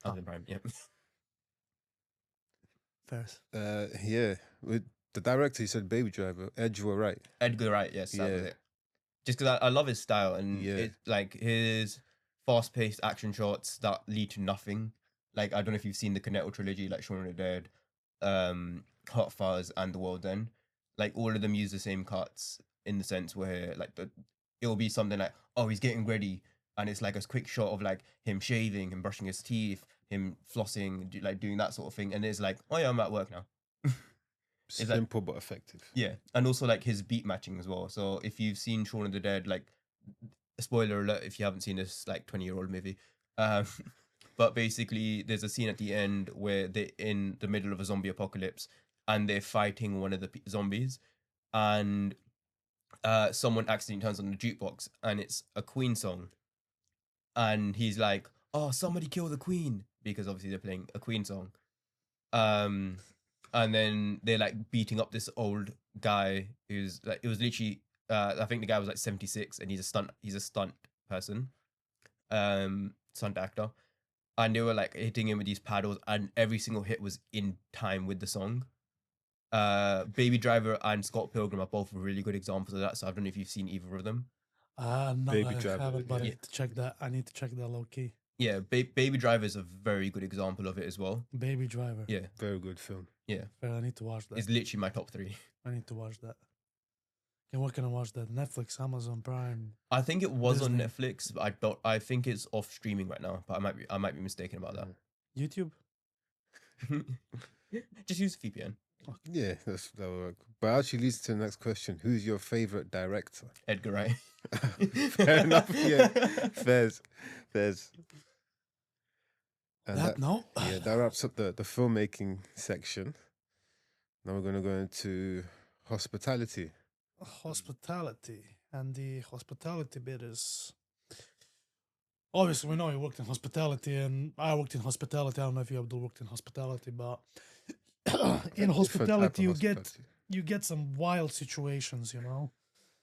Speaker 2: Amazon Prime, yeah.
Speaker 1: Fairs.
Speaker 3: Yeah, with the director, he said Baby Driver. Edgar Wright.
Speaker 2: Edgar Wright, yes, that was
Speaker 3: Yeah.
Speaker 2: it. Just because I love his style and
Speaker 3: Yeah.
Speaker 2: it's like his fast-paced action shots that lead to nothing. Like I don't know if you've seen the Cornetto trilogy, like Shaun of the Dead, Hot Fuzz, and The World's End. Like all of them use the same cuts in the sense where like it'll be something like, oh, he's getting ready, and it's like a quick shot of like him shaving and brushing his teeth, him flossing, doing that sort of thing, and it's like, oh yeah, I'm at work now. It's like,
Speaker 3: Simple but effective.
Speaker 2: yeah, and also like his beat matching as well. So if you've seen Shaun of the Dead, like, spoiler alert if you haven't seen this like 20-year-old movie, um, but basically there's a scene at the end where they're in the middle of a zombie apocalypse and they're fighting one of the zombies, and someone accidentally turns on the jukebox and it's a Queen song, and he's like, "Oh, somebody kill the Queen," because obviously they're playing a Queen song. And then they're like beating up this old guy who's like, it was literally, I think the guy was like 76, and he's a stunt person, stunt actor, and they were like hitting him with these paddles, and every single hit was in time with the song. Baby Driver and Scott Pilgrim are both really good examples of that. So I don't know if you've seen either of them.
Speaker 1: No,
Speaker 3: Baby
Speaker 1: I
Speaker 3: Driver,
Speaker 1: haven't, but I
Speaker 3: yeah.
Speaker 1: need to check that. I need to check that low key.
Speaker 2: Yeah, Baby Driver is a very good example of it as well.
Speaker 1: Baby Driver.
Speaker 2: Yeah,
Speaker 3: Very good film.
Speaker 2: yeah.
Speaker 1: Fair, I need to watch that.
Speaker 2: It's literally my top 3.
Speaker 1: I need to watch that. And what can I watch that? Netflix, Amazon Prime.
Speaker 2: I think it was on
Speaker 1: Disney.
Speaker 2: Netflix, but I think it's off streaming right now. But I might be mistaken about that.
Speaker 1: YouTube?
Speaker 2: Just use VPN.
Speaker 3: Yeah, that'll work. But actually leads to the next question. Who's your favorite director?
Speaker 2: Edgar Wright.
Speaker 3: Fair enough, yeah. Fairs. And
Speaker 1: No.
Speaker 3: yeah, that wraps up the filmmaking section. Now we're going to go into hospitality.
Speaker 1: Hospitality. And the hospitality bit is... Obviously, we know you worked in hospitality, and I worked in hospitality. I don't know if you Abdul worked in hospitality, but in hospitality, you get some wild situations, you know?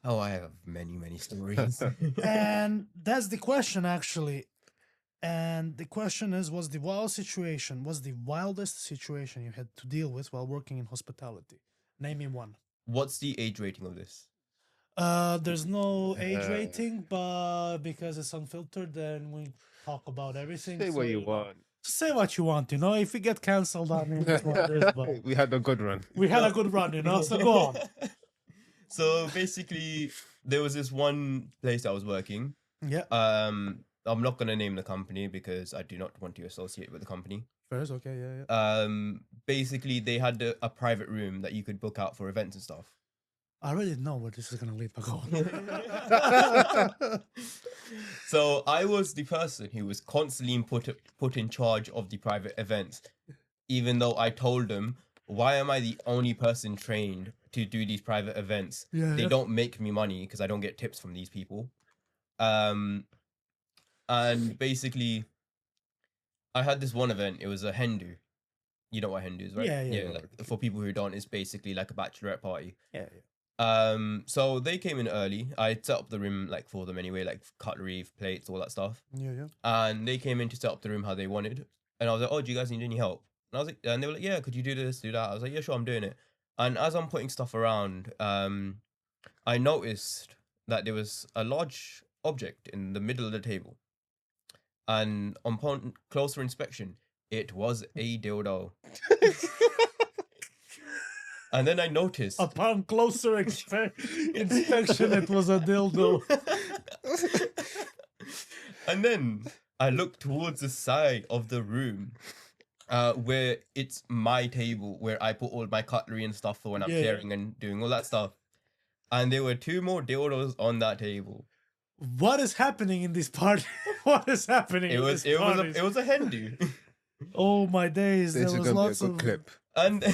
Speaker 2: Oh, I have many stories.
Speaker 1: And that's the question, actually. And the question is, what's the wildest situation you had to deal with while working in hospitality? Name me one.
Speaker 2: What's the age rating of this?
Speaker 1: There's no age rating, but because it's unfiltered, then we talk about everything.
Speaker 3: Say what you want.
Speaker 1: Say what you want, you know. If you get cancelled, I mean, that's what it is, but
Speaker 3: We had a good run.
Speaker 1: we had a good run, you know. So go on.
Speaker 2: So basically, there was this one place I was working.
Speaker 1: Yeah.
Speaker 2: I'm not gonna name the company because I do not want to associate with the company.
Speaker 1: First, okay, yeah.
Speaker 2: Basically, they had a private room that you could book out for events and stuff.
Speaker 1: I already know where this is gonna lead, but go on.
Speaker 2: So I was the person who was constantly put in charge of the private events, even though I told them, why am I the only person trained to do these private events? They don't make me money because I don't get tips from these people. And basically, I had this one event. It was a Hindu. You know what Hindu is, right?
Speaker 1: Yeah.
Speaker 2: Like, for people who don't, it's basically like a bachelorette party.
Speaker 1: Yeah.
Speaker 2: So they came in early. I set up the room like for them anyway, like cutlery, plates, all that stuff.
Speaker 1: Yeah.
Speaker 2: And they came in to set up the room how they wanted. And I was like, "Oh, do you guys need any help?" And I was like, and they were like, "Yeah, could you do this, do that?" I was like, "Yeah, sure, I'm doing it." And as I'm putting stuff around, I noticed that there was a large object in the middle of the table. And upon closer inspection, it was a dildo. And then I noticed,
Speaker 1: Upon closer inspection, it was a dildo.
Speaker 2: and then I looked towards the side of the room, where it's my table, where I put all my cutlery and stuff for when I'm clearing and doing all that stuff. And there were 2 more dildos on that table.
Speaker 1: What is happening in this party? What is happening?
Speaker 2: It was a Hindu.
Speaker 1: Oh my days!
Speaker 3: This
Speaker 1: there
Speaker 3: is
Speaker 1: was
Speaker 3: gonna be a
Speaker 1: lots
Speaker 3: good
Speaker 1: of
Speaker 3: clip.
Speaker 2: And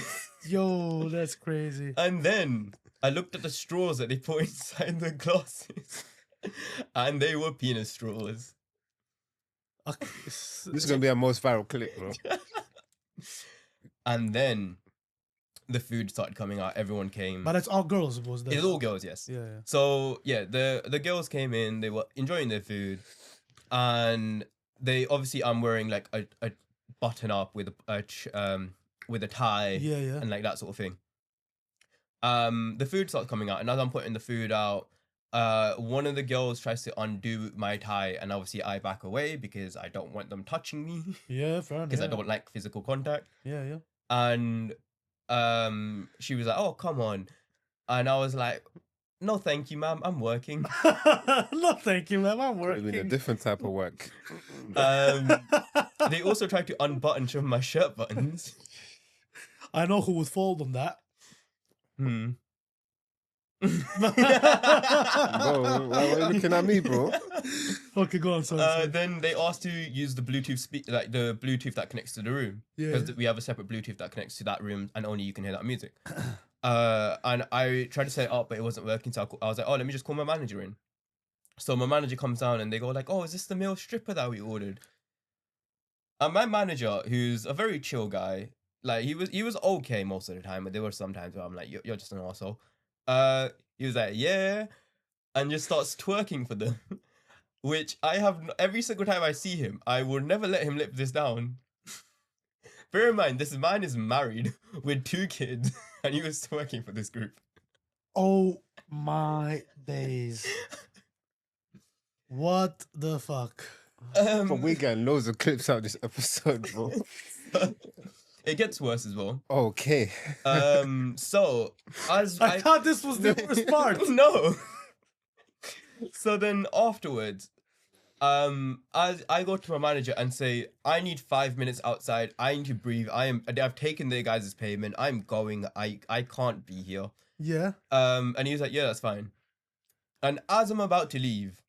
Speaker 1: Yo, that's crazy.
Speaker 2: and then I looked at the straws that they put inside the glasses, and they were penis straws.
Speaker 3: This is gonna be our most viral clip, bro.
Speaker 2: And then the food started coming out. Everyone came.
Speaker 1: But it's all girls, was that?
Speaker 2: It's all girls, yes.
Speaker 1: Yeah.
Speaker 2: So yeah, the girls came in. They were enjoying their food, and they obviously, I'm wearing like a button up with a tie,
Speaker 1: Yeah.
Speaker 2: and like that sort of thing. The food starts coming out, and as I'm putting the food out, one of the girls tries to undo my tie, and obviously I back away because I don't want them touching me.
Speaker 1: Yeah, fair enough.
Speaker 2: Because I don't like physical contact.
Speaker 1: Yeah.
Speaker 2: And she was like, "Oh, come on," and I was like, no, thank you, ma'am. I'm working.
Speaker 1: No, thank you, ma'am. I'm
Speaker 3: Could have been a
Speaker 1: working.
Speaker 3: different type of work.
Speaker 2: They also tried to unbutton some of my shirt buttons.
Speaker 1: I know who would fold on that.
Speaker 2: Hmm.
Speaker 3: Bro, why are you looking at me, bro?
Speaker 1: Okay, go on. Sorry.
Speaker 2: Then they asked to use the Bluetooth like the Bluetooth that connects to the room,
Speaker 1: Yeah.
Speaker 2: because we have a separate Bluetooth that connects to that room, and only you can hear that music. And I tried to set it up, but it wasn't working. So I was like, oh, let me just call my manager in. So my manager comes down, and they go like, oh, is this the male stripper that we ordered? And my manager, who's a very chill guy, like he was okay most of the time, but there were some times where I'm like, you're just an asshole. He was like, yeah, and just starts twerking for them. Which I have every single time I see him, I will never let him live this down. Bear in mind, this man is married with 2 kids, and he was working for this group.
Speaker 1: Oh my days! What the fuck?
Speaker 3: But we're getting loads of clips out this episode, bro.
Speaker 2: It gets worse as well.
Speaker 3: Okay.
Speaker 2: So as
Speaker 1: I thought this was the worst part.
Speaker 2: No. So then afterwards, I go to my manager and say, I need 5 minutes outside. I need to breathe. I've taken their guys' payment. I'm going. I can't be here.
Speaker 1: Yeah.
Speaker 2: And he was like, yeah, that's fine. And as I'm about to leave,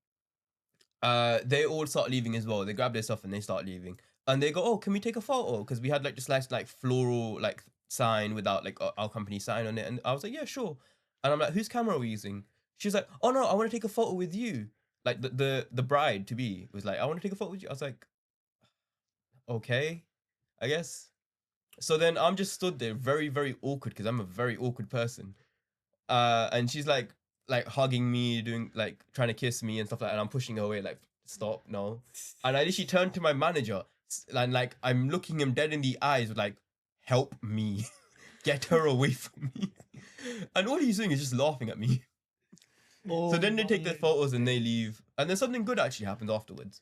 Speaker 2: they all start leaving as well. They grab their stuff and they start leaving. And they go, oh, can we take a photo? Because we had like this nice like floral like sign without like our company sign on it. And I was like, yeah, sure. And I'm like, whose camera are we using? She's like, oh no, I want to take a photo with you. Like the bride to be was like, I want to take a photo with you. I was like, okay, I guess. So then I'm just stood there very, very awkward because I'm a very awkward person. And she's like hugging me, doing like trying to kiss me and stuff like that. And I'm pushing her away, like, stop, no. And I literally turned to my manager and like I'm looking him dead in the eyes, with like, help me, get her away from me. And all he's doing is just laughing at me.
Speaker 1: Oh
Speaker 2: So then they take
Speaker 1: my
Speaker 2: their photos and they leave. And then something good actually happens afterwards.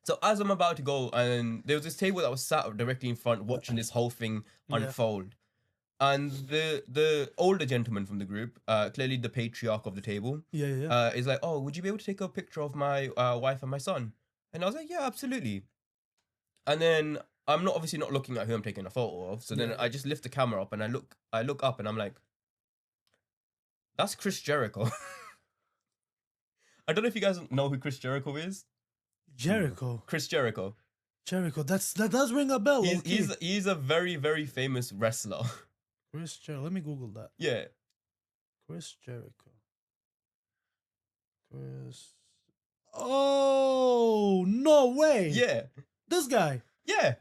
Speaker 2: So as I'm about to go, and there was this table that was sat directly in front, watching this whole thing
Speaker 1: Yeah.
Speaker 2: unfold. And the older gentleman from the group, clearly the patriarch of the table,
Speaker 1: Yeah.
Speaker 2: is like, oh, would you be able to take a picture of my wife and my son? And I was like, yeah, absolutely. And then I'm obviously not looking at who I'm taking a photo of. So then
Speaker 1: Yeah.
Speaker 2: I just lift the camera up and I look up and I'm like, that's Chris Jericho. I don't know if you guys know who Chris Jericho is.
Speaker 1: Jericho.
Speaker 2: Chris Jericho.
Speaker 1: Jericho. That does ring a bell.
Speaker 2: He's a very, very famous wrestler.
Speaker 1: Chris Jericho. Let me Google that.
Speaker 2: Yeah.
Speaker 1: Chris Jericho. Chris. Oh no way!
Speaker 2: Yeah.
Speaker 1: This guy.
Speaker 2: Yeah.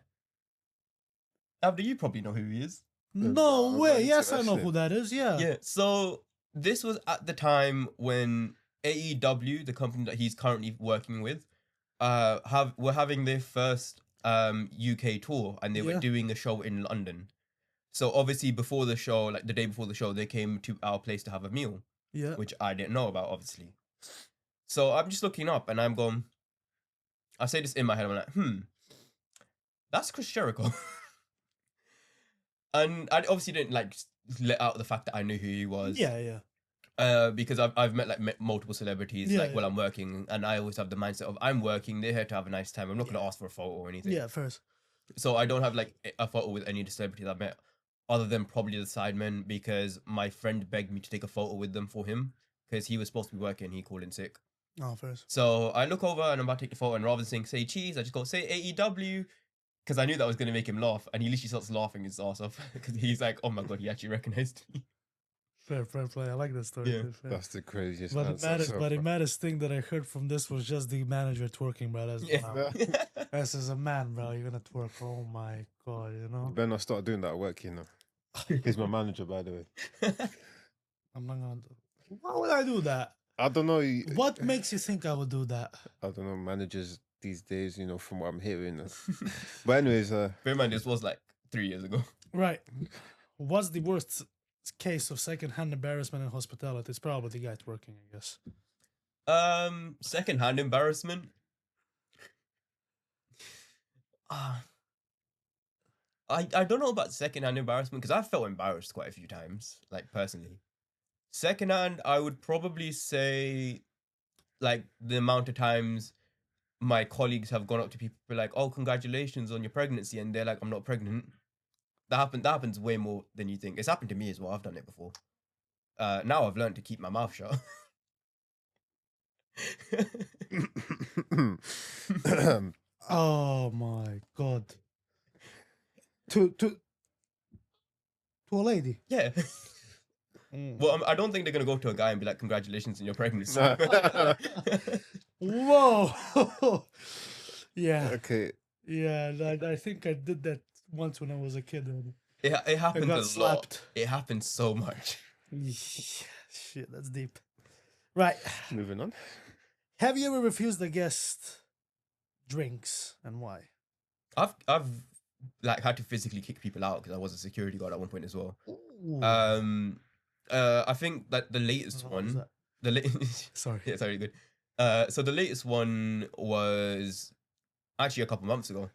Speaker 2: Abdi, you probably know who he is.
Speaker 1: No
Speaker 3: I'm
Speaker 1: way!
Speaker 3: not
Speaker 1: Yes, I know
Speaker 3: interested.
Speaker 1: who that is. Yeah.
Speaker 2: Yeah. So this was at the time when AEW, the company that he's currently working with, were having their first UK tour, and they were
Speaker 1: Yeah.
Speaker 2: doing a show in London. So obviously before the show, like the day before the show, they came to our place to have a meal,
Speaker 1: Yeah.
Speaker 2: which I didn't know about, obviously. So I'm just looking up and I'm going, I say this in my head, I'm like, that's Chris Jericho. And I obviously didn't like let out the fact that I knew who he was.
Speaker 1: Yeah.
Speaker 2: Because I've met like multiple celebrities
Speaker 1: Yeah,
Speaker 2: like while
Speaker 1: yeah.
Speaker 2: I'm working, and I always have the mindset of I'm working, they're here to have a nice time. I'm not gonna ask for a photo or anything.
Speaker 1: Yeah. First.
Speaker 2: So I don't have like a photo with any of the celebrities I've met, other than probably the sidemen, because my friend begged me to take a photo with them for him because he was supposed to be working. He called in sick.
Speaker 1: Oh, first.
Speaker 2: So I look over and I'm about to take the photo, and rather than saying say cheese, I just go say AEW, because I knew that was gonna make him laugh, and he literally starts laughing his ass off because he's like, oh my god, he actually recognized me.
Speaker 1: Fair play. I like that story.
Speaker 2: Yeah.
Speaker 1: Fair.
Speaker 3: That's the craziest
Speaker 1: But
Speaker 3: answer so
Speaker 1: the
Speaker 3: far.
Speaker 1: maddest thing that I heard from this was just the manager twerking, bro. That's wow. As a man, bro, you're gonna twerk. Oh my god, you know.
Speaker 3: You better not start doing that at work, you know. He's my manager, by the way.
Speaker 1: I'm not gonna do. Why would I do that?
Speaker 3: I don't know.
Speaker 1: What makes you think I would do that?
Speaker 3: I don't know. Managers these days, you know, from what I'm hearing. But anyways,
Speaker 2: Bear in mind, this was like 3 years ago.
Speaker 1: Right. What's the worst case of second-hand embarrassment in hospitality? It's probably the guy twerking, I guess.
Speaker 2: Second-hand embarrassment. I don't know about second-hand embarrassment because I've felt embarrassed quite a few times, like personally. Secondhand, I would probably say like the amount of times my colleagues have gone up to people like, "Oh, congratulations on your pregnancy," and they're like, "I'm not pregnant." That happens way more than you think. It's happened to me as well. I've done it before. Now I've learned to keep my mouth shut.
Speaker 1: Oh my god. To a lady.
Speaker 2: Yeah. Well, I don't think they're gonna go to a guy and be like, "Congratulations on your pregnancy."
Speaker 1: Whoa. Yeah.
Speaker 3: Okay.
Speaker 1: Yeah, I think I did that once when I was a kid. And
Speaker 2: It
Speaker 1: I
Speaker 2: happens
Speaker 1: got
Speaker 2: a lot.
Speaker 1: slapped.
Speaker 2: It happens so much.
Speaker 1: Shit, that's deep. Right.
Speaker 3: Moving on.
Speaker 1: Have you ever refused a guest drinks and why?
Speaker 2: I've like had to physically kick people out because I was a security guard at one point as well.
Speaker 1: Ooh.
Speaker 2: I think that the latest
Speaker 1: What was
Speaker 2: one,
Speaker 1: that?
Speaker 2: the latest,
Speaker 1: Sorry.
Speaker 2: yeah, sorry, good. So the latest one was actually a couple months ago.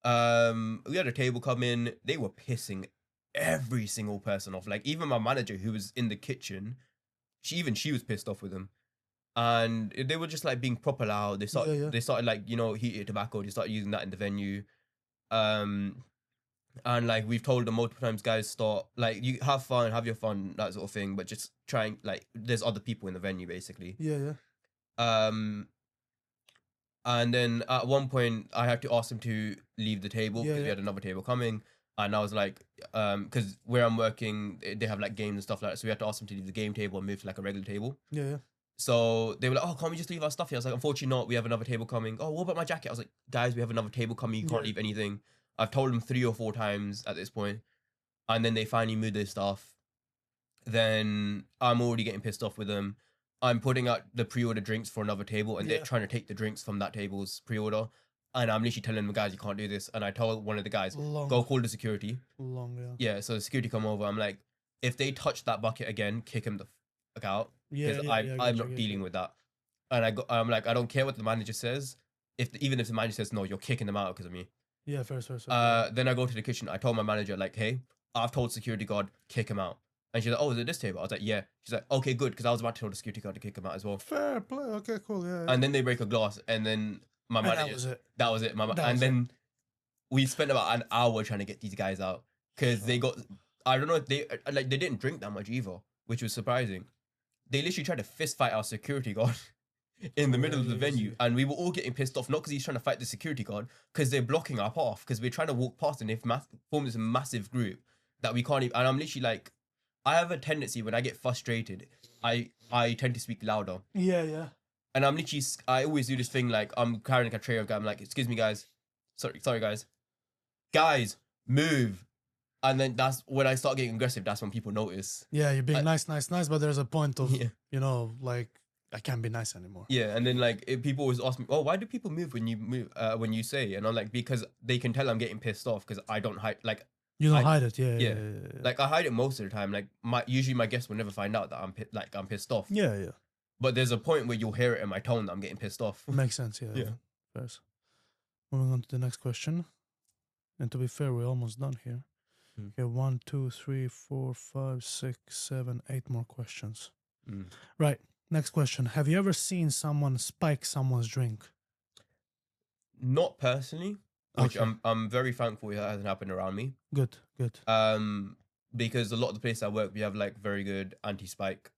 Speaker 2: We had a table come in. They were pissing every single person off. Like even my manager, who was in the kitchen, she was pissed off with them, and they were just like being proper loud. They started like heated tobacco. They started using that in the venue. And like we've told them multiple times, guys, stop. Like you have fun, have your fun, that sort of thing. But just trying like there's other people in the venue basically.
Speaker 1: Yeah.
Speaker 2: And then at one point I had to ask them to leave the table because we had another table coming. And I was like, because where I'm working, they have like games and stuff like that. So we had to ask them to leave the game table and move to like a regular table.
Speaker 1: Yeah.
Speaker 2: So they were like, "Oh, can't we just leave our stuff here?" I was like, "Unfortunately not. We have another table coming." "Oh, what about my jacket?" I was like, "Guys, we have another table coming. You can't leave anything." I've told them 3 or 4 times at this point, and then they finally moved their stuff. Then I'm already getting pissed off with them. I'm putting out the pre-order drinks for another table, and they're trying to take the drinks from that table's pre-order. And I'm literally telling them, "Guys, you can't do this." And I told one of the guys, "Go call the security." Yeah, so the security come over. I'm like, if they touch that bucket again, kick him the fuck out. Because I'm not dealing with that. And I'm like, I don't care what the manager says. Even if the manager says no, you're kicking them out because of me.
Speaker 1: Yeah, fair.
Speaker 2: Then I go to the kitchen. I told my manager like, "Hey, I've told security guard kick him out." And she's like, "Oh, is it this table?" I was like, "Yeah." She's like, "Okay, good," because I was about to tell the security guard to kick him out as well.
Speaker 1: Fair play. Okay, cool. Yeah.
Speaker 2: And then they break a glass, and then my manager. That was it. Then we spent about an hour trying to get these guys out because they got. I don't know if they didn't drink that much either, which was surprising. They literally tried to fist fight our security guard in the middle of the venue, and we were all getting pissed off, not because he's trying to fight the security guard, because they're blocking our path, because we're trying to walk past and they've formed this massive group that we can't even. And I'm literally like, I have a tendency when I get frustrated, I tend to speak louder.
Speaker 1: Yeah.
Speaker 2: And I always do this thing like I'm carrying like a tray of guy. I'm like, "Excuse me, guys. Sorry, guys, move." And then that's when I start getting aggressive. That's when people notice.
Speaker 1: Yeah, you're being nice, but there's a point of, like, I can't be nice anymore.
Speaker 2: Yeah, and then like people always ask me, "Oh, why do people move when you move? When you say?" And I'm like, because they can tell I'm getting pissed off because I don't hide. Like
Speaker 1: you don't hide it. Yeah.
Speaker 2: Like I hide it most of the time. Like usually my guests will never find out that I'm pissed off.
Speaker 1: Yeah.
Speaker 2: But there's a point where you'll hear it in my tone that I'm getting pissed off.
Speaker 1: Makes sense. Yeah. First, moving on to the next question. And to be fair, we're almost done here. Okay, 1, 2, 3, 4, 5, 6, 7, 8 more questions. Right. Next question. Have you ever seen someone spike someone's drink?
Speaker 2: Not personally, which I'm very thankful that hasn't happened around me.
Speaker 1: Good.
Speaker 2: Because a lot of the places I work, we have like very good anti-spike,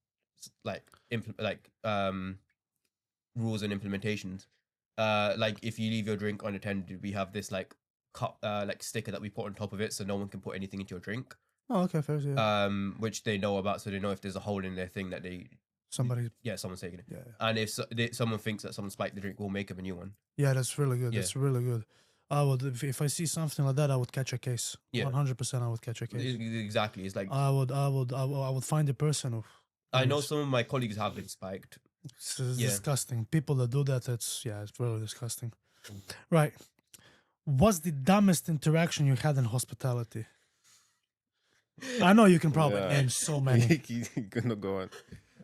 Speaker 2: rules and implementations. Like if you leave your drink unattended, we have this like cup, like sticker that we put on top of it, so no one can put anything into your drink.
Speaker 1: Oh, okay, fair. Yeah.
Speaker 2: Which they know about, so they know if there's a hole in their thing that someone's taking it.
Speaker 1: Yeah.
Speaker 2: And if someone thinks that someone spiked the drink, we'll make up a new one.
Speaker 1: Yeah, that's really good. That's really good. I would, if I see something like that, I would catch a case. 100%, I would catch a case.
Speaker 2: Exactly. It's like
Speaker 1: I would find the person who.
Speaker 2: I know some of my colleagues have been spiked.
Speaker 1: It's disgusting. People that do that, it's really disgusting. Right. What's the dumbest interaction you had in hospitality? I know you can probably name so many.
Speaker 3: You're gonna go on.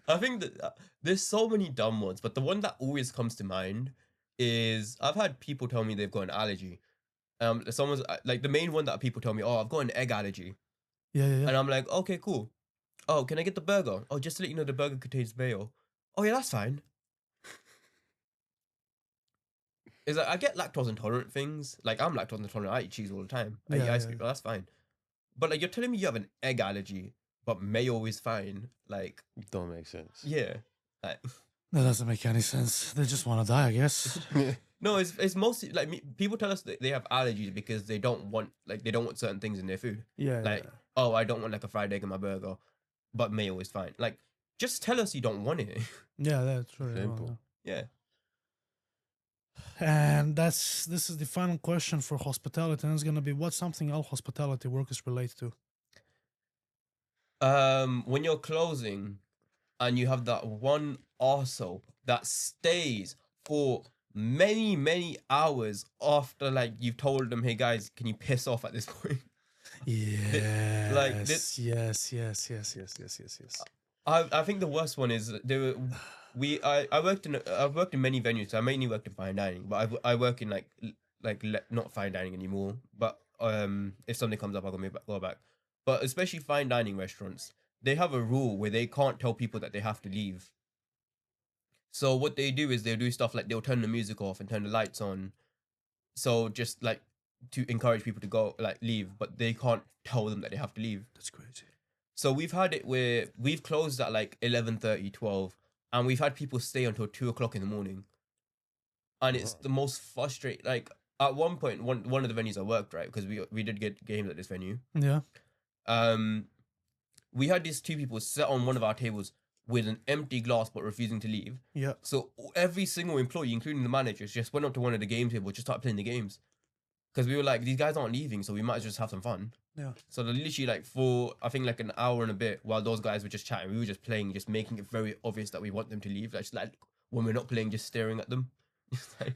Speaker 2: I think that there's so many dumb ones, but the one that always comes to mind is I've had people tell me they've got an allergy. Someone's like the main one that people tell me, "Oh, I've got an egg allergy."
Speaker 1: Yeah.
Speaker 2: And I'm like, "Okay, cool." Oh, can I get the burger? Oh, just to let you know, the burger contains mayo. Oh yeah, that's fine. Is like I get lactose intolerant things. Like I'm lactose intolerant. I eat cheese all the time. I eat ice cream. Oh, that's fine. But like you're telling me you have an egg allergy, but mayo is fine. Like
Speaker 3: Don't make sense.
Speaker 2: yeah. Like,
Speaker 1: That doesn't make any sense. They just want to die, I guess.
Speaker 2: no, it's mostly like people tell us that they have allergies because they don't want certain things in their food.
Speaker 1: Yeah.
Speaker 2: Like oh, I don't want like a fried egg in my burger, but mayo is fine. Like just tell us you don't want it.
Speaker 1: Yeah, that's true.
Speaker 3: Simple.
Speaker 2: Yeah.
Speaker 1: And this is the final question for hospitality, and it's gonna be what's something all hospitality workers relate to?
Speaker 2: When you're closing and you have that one arsehole that stays for many hours after like you've told them, hey guys, can you piss off at this point?
Speaker 1: Yes.
Speaker 2: like this-
Speaker 1: yes.
Speaker 2: I think the worst one is I've worked in many venues. So I mainly worked in fine dining, but I work in not fine dining anymore. But if something comes up, I'll go back. But especially fine dining restaurants, they have a rule where they can't tell people that they have to leave. So what they do is they'll do stuff like they'll turn the music off and turn the lights on. So just like to encourage people to go like leave, but they can't tell them that they have to leave.
Speaker 1: That's crazy.
Speaker 2: So we've had it where we've closed at like 11:30, 12, and we've had people stay until 2 o'clock in the morning. And it's the most frustrating. Like at one point, one of the venues I worked, right, because we did get games at this venue.
Speaker 1: Yeah.
Speaker 2: We had these two people sit on one of our tables with an empty glass but refusing to leave.
Speaker 1: Yeah.
Speaker 2: So every single employee, including the managers, just went up to one of the game tables, just started playing the games. Because we were like, these guys aren't leaving, so we might as well just have some fun.
Speaker 1: Yeah.
Speaker 2: So they're literally like for I think like an hour and a bit while those guys were just chatting, we were just playing, just making it very obvious that we want them to leave. Like when we're not playing, just staring at them. Like,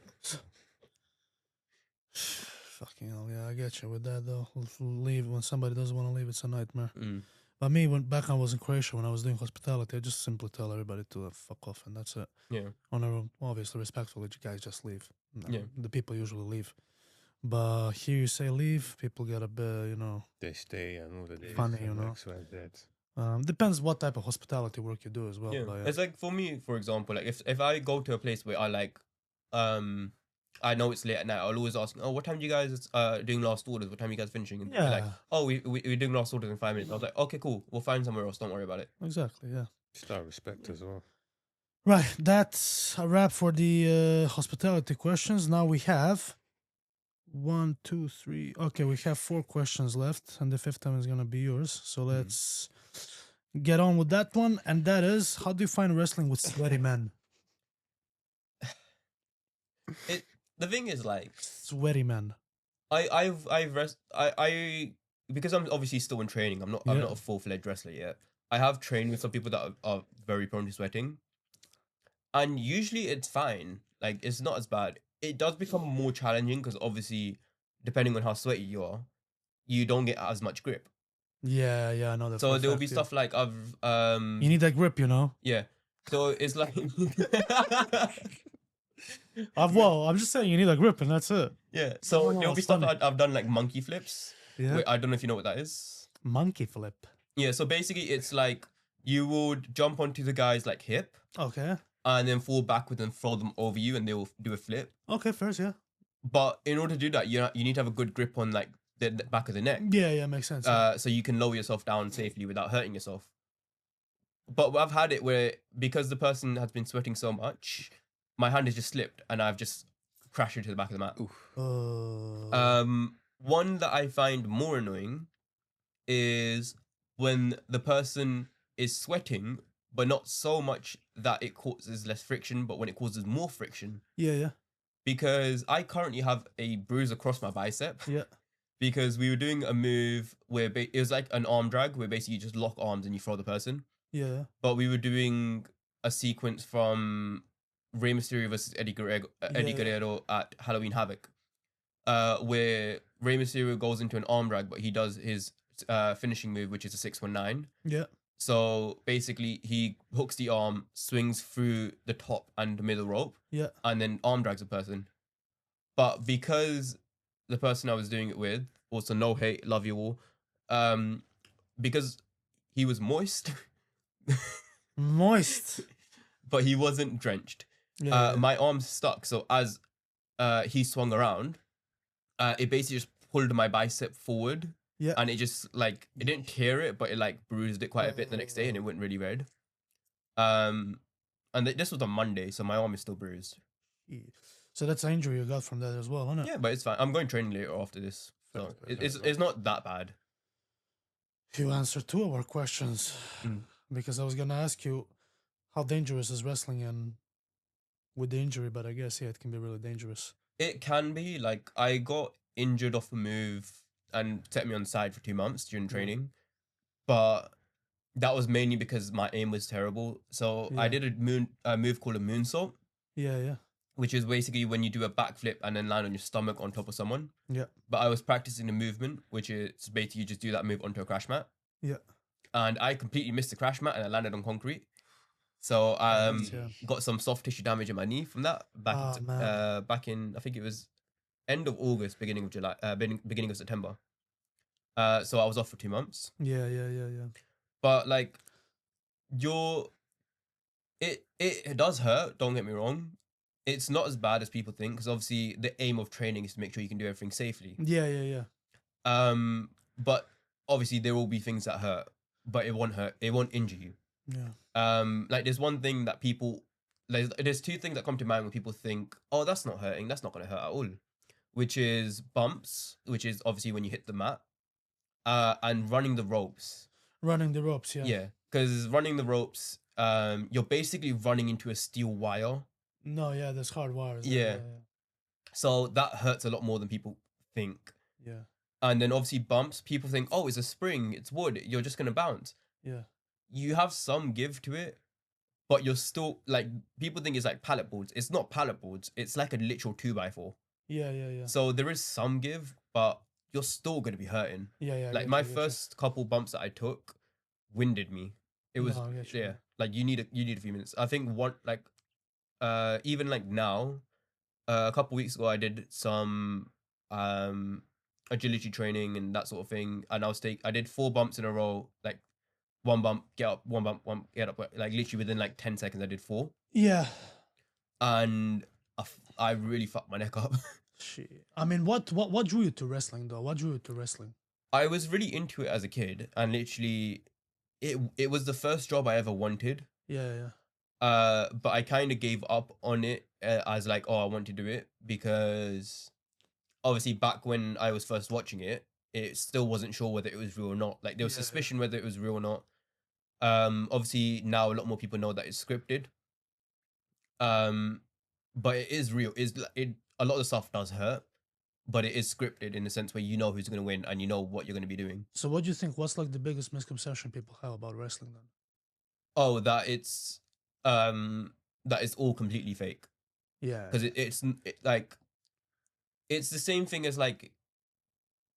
Speaker 1: fucking hell, yeah, I get you with that though. Leave when somebody doesn't want to leave, it's a nightmare.
Speaker 2: mm.
Speaker 1: But me, when back I was in Croatia, when I was doing hospitality, I just simply tell everybody to fuck off, and that's it.
Speaker 2: Yeah.
Speaker 1: Obviously respectfully, you guys just leave.
Speaker 2: Yeah.
Speaker 1: The people usually leave. But here you say leave, people get a bit,
Speaker 3: They stay and all the days.
Speaker 1: Funny,
Speaker 3: and
Speaker 1: you know.
Speaker 3: X, Y, Z.
Speaker 1: Depends what type of hospitality work you do as well.
Speaker 2: Yeah.
Speaker 1: But,
Speaker 2: It's like for me, for example, like if I go to a place where I like I know it's late at night, I'll always ask, oh, what time do you guys doing last orders? What time are you guys finishing? And they're like, oh, we're doing last orders in 5 minutes. I was like, okay, cool. We'll find somewhere else. Don't worry about it.
Speaker 1: Exactly, yeah.
Speaker 3: Start respect as well.
Speaker 1: Right, that's a wrap for the hospitality questions. Now we have 1, 2, 3. Okay, we have 4 questions left, and the 5th one is gonna be yours. So let's get on with that one. And that is, how do you find wrestling with sweaty men?
Speaker 2: The thing is, like,
Speaker 1: Sweaty men.
Speaker 2: I because I'm obviously still in training. I'm not a full-fledged wrestler yet. I have trained with some people that are very prone to sweating, and usually it's fine. Like it's not as bad. It does become more challenging because obviously, depending on how sweaty you are, you don't get as much grip.
Speaker 1: Yeah, I know that.
Speaker 2: So there will be stuff like
Speaker 1: you need that grip,
Speaker 2: Yeah. So it's like
Speaker 1: I'm just saying you need a grip and that's it.
Speaker 2: Yeah. So there'll be stuff that I've done like monkey flips.
Speaker 1: Yeah.
Speaker 2: I don't know if you know what that is.
Speaker 1: Monkey flip.
Speaker 2: Yeah. So basically, it's like you would jump onto the guy's like hip.
Speaker 1: Okay.
Speaker 2: And then fall backwards and throw them over you, and they will do a flip.
Speaker 1: Okay, first, yeah.
Speaker 2: But in order to do that, you need to have a good grip on like the back of the neck.
Speaker 1: Yeah, makes sense.
Speaker 2: So you can lower yourself down safely without hurting yourself. But I've had it where because the person has been sweating so much, my hand has just slipped and I've just crashed into the back of the mat. One that I find more annoying is when the person is sweating, but not so much that it causes less friction, but when it causes more friction.
Speaker 1: Yeah.
Speaker 2: Because I currently have a bruise across my bicep.
Speaker 1: Yeah.
Speaker 2: Because we were doing a move where it was like an arm drag where basically you just lock arms and you throw the person.
Speaker 1: Yeah.
Speaker 2: But we were doing a sequence from Rey Mysterio versus Eddie Guerrero at Halloween Havoc, where Rey Mysterio goes into an arm drag, but he does his finishing move, which is a 619.
Speaker 1: Yeah.
Speaker 2: So basically, he hooks the arm, swings through the top and the middle rope,
Speaker 1: Yeah.
Speaker 2: and then arm drags a person. But because the person I was doing it with, also no hate, love you all, because he was moist,
Speaker 1: Moist.
Speaker 2: but he wasn't drenched.
Speaker 1: Yeah.
Speaker 2: My arms stuck, so as he swung around, it basically just pulled my bicep forward.
Speaker 1: Yeah.
Speaker 2: And it just like it didn't tear it, but it like bruised it quite a bit the next day, and it went really red. And this was on Monday, so my arm is still bruised.
Speaker 1: So that's an injury you got from that as well, isn't it?
Speaker 2: Yeah, but it's fine. I'm going training later after this, so it's not that bad.
Speaker 1: You answered 2 of our questions because I was gonna ask you how dangerous is wrestling and with the injury, but I guess it can be really dangerous.
Speaker 2: It can be. Like, I got injured off a move and set me on the side for 2 months during training, but that was mainly because my aim was terrible. So I did a move called a moonsault.
Speaker 1: Yeah.
Speaker 2: Which is basically when you do a backflip and then land on your stomach on top of someone.
Speaker 1: Yeah.
Speaker 2: But I was practicing the movement, which is basically you just do that move onto a crash mat.
Speaker 1: Yeah.
Speaker 2: And I completely missed the crash mat and I landed on concrete. So got some soft tissue damage in my knee from that back in I think it was end of August, beginning of July, beginning of September. So I was off for 2 months.
Speaker 1: Yeah.
Speaker 2: But like it does hurt, don't get me wrong. It's not as bad as people think, because obviously the aim of training is to make sure you can do everything safely.
Speaker 1: Yeah.
Speaker 2: But obviously there will be things that hurt, but it won't hurt. It won't injure you.
Speaker 1: Yeah.
Speaker 2: Like there's one thing that people, there's 2 things that come to mind when people think, oh, that's not hurting. That's not going to hurt at all. Which is bumps, which is obviously when you hit the mat, and running the ropes.
Speaker 1: Running the ropes, yeah.
Speaker 2: Yeah, because running the ropes, you're basically running into a steel wire.
Speaker 1: No, yeah, there's hard wires.
Speaker 2: Yeah. So that hurts a lot more than people think.
Speaker 1: Yeah.
Speaker 2: And then obviously bumps, people think, oh, it's a spring, it's wood, you're just going to bounce.
Speaker 1: Yeah.
Speaker 2: You have some give to it, but you're still, like, people think it's like pallet boards. It's not pallet boards, it's like a literal 2x4.
Speaker 1: Yeah.
Speaker 2: So there is some give, but you're still going to be hurting.
Speaker 1: Yeah.
Speaker 2: Like my first couple bumps that I took winded me. It was, like you need a few minutes. I think even like now, a couple weeks ago, I did some agility training and that sort of thing, and I did 4 bumps in a row, like 1 bump, get up, 1 bump, 1 get up, like literally within like 10 seconds, I did 4.
Speaker 1: Yeah.
Speaker 2: And I really fucked my neck up.
Speaker 1: Shit. I mean, what drew you to wrestling though? What drew you to wrestling?
Speaker 2: I was really into it as a kid, and literally, it was the first job I ever wanted.
Speaker 1: Yeah.
Speaker 2: But I kind of gave up on it as like, oh, I want to do it, because obviously back when I was first watching it, it still wasn't sure whether it was real or not. Like there was suspicion whether it was real or not. Obviously now a lot more people know that it's scripted. But it is real. A lot of the stuff does hurt, but it is scripted in the sense where you know who's going to win and you know what you're going to be doing.
Speaker 1: So what do you think? What's like the biggest misconception people have about wrestling then?
Speaker 2: Oh, that it's all completely fake.
Speaker 1: Yeah.
Speaker 2: Because it's like, it's the same thing as like,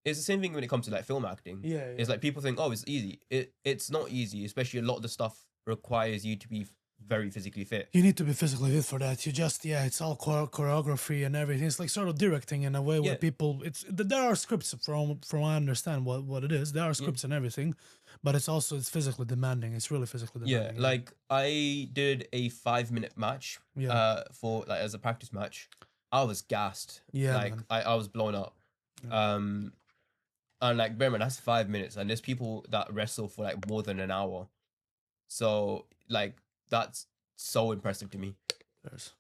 Speaker 2: it's the same thing when it comes to like film acting.
Speaker 1: Yeah.
Speaker 2: It's like people think, oh, it's easy. It's not easy, especially a lot of the stuff requires you to be very physically fit.
Speaker 1: You need to be physically fit for that. You just, it's all choreography and everything. It's like sort of directing in a way where people, there are scripts from I understand what it is. There are scripts and everything, but it's physically demanding. It's really physically demanding.
Speaker 2: Yeah, like I did a 5-minute match for like as a practice match. I was gassed.
Speaker 1: Yeah,
Speaker 2: like I was blown up. Yeah. And like, bear in mind, that's 5 minutes, and there's people that wrestle for like more than an hour. So like, that's so impressive to me,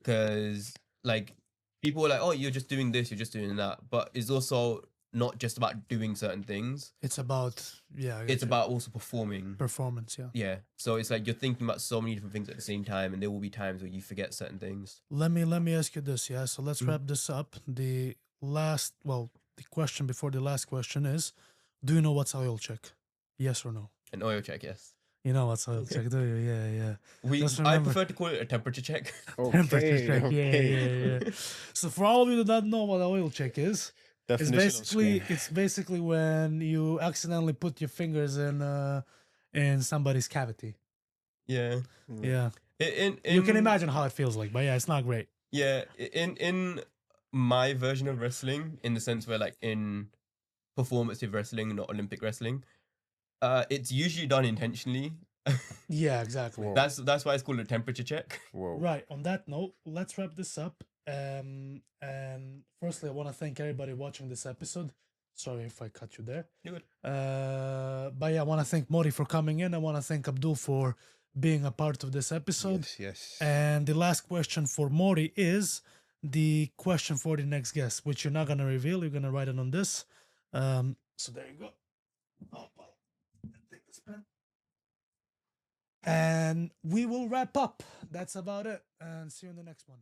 Speaker 2: because like people are like, oh, you're just doing this, you're just doing that, but it's also not just about doing certain things.
Speaker 1: It's about
Speaker 2: about also performance.
Speaker 1: Yeah.
Speaker 2: So it's like you're thinking about so many different things at the same time, and there will be times where you forget certain things.
Speaker 1: Let me ask you this. So let's wrap this up. The question before the last question is, do you know what's oil check? Yes or no?
Speaker 2: An oil check, yes.
Speaker 1: You know what's oil check, do you? Yeah.
Speaker 2: I prefer to call it a temperature check.
Speaker 1: Temperature check, yeah. So for all of you that don't know what an oil check is, it's basically when you accidentally put your fingers in somebody's cavity.
Speaker 2: Yeah.
Speaker 1: Yeah. You can imagine how it feels like, but it's not great.
Speaker 2: Yeah. In my version of wrestling, in the sense where like in performative wrestling, not Olympic wrestling, It's usually done intentionally.
Speaker 1: Yeah, exactly.
Speaker 3: Whoa.
Speaker 2: That's why it's called a temperature check.
Speaker 3: Whoa.
Speaker 1: Right. On that note, let's wrap this up. And firstly, I want to thank everybody watching this episode. Sorry if I cut you there.
Speaker 2: You're good.
Speaker 1: But yeah, I want to thank Mori for coming in. I want to thank Abdul for being a part of this episode.
Speaker 3: Yes.
Speaker 1: And the last question for Mori is the question for the next guest, which you're not gonna reveal. You're gonna write it on this. So there you go. Oh, well, take this pen. And we will wrap up. That's about it. And see you in the next one.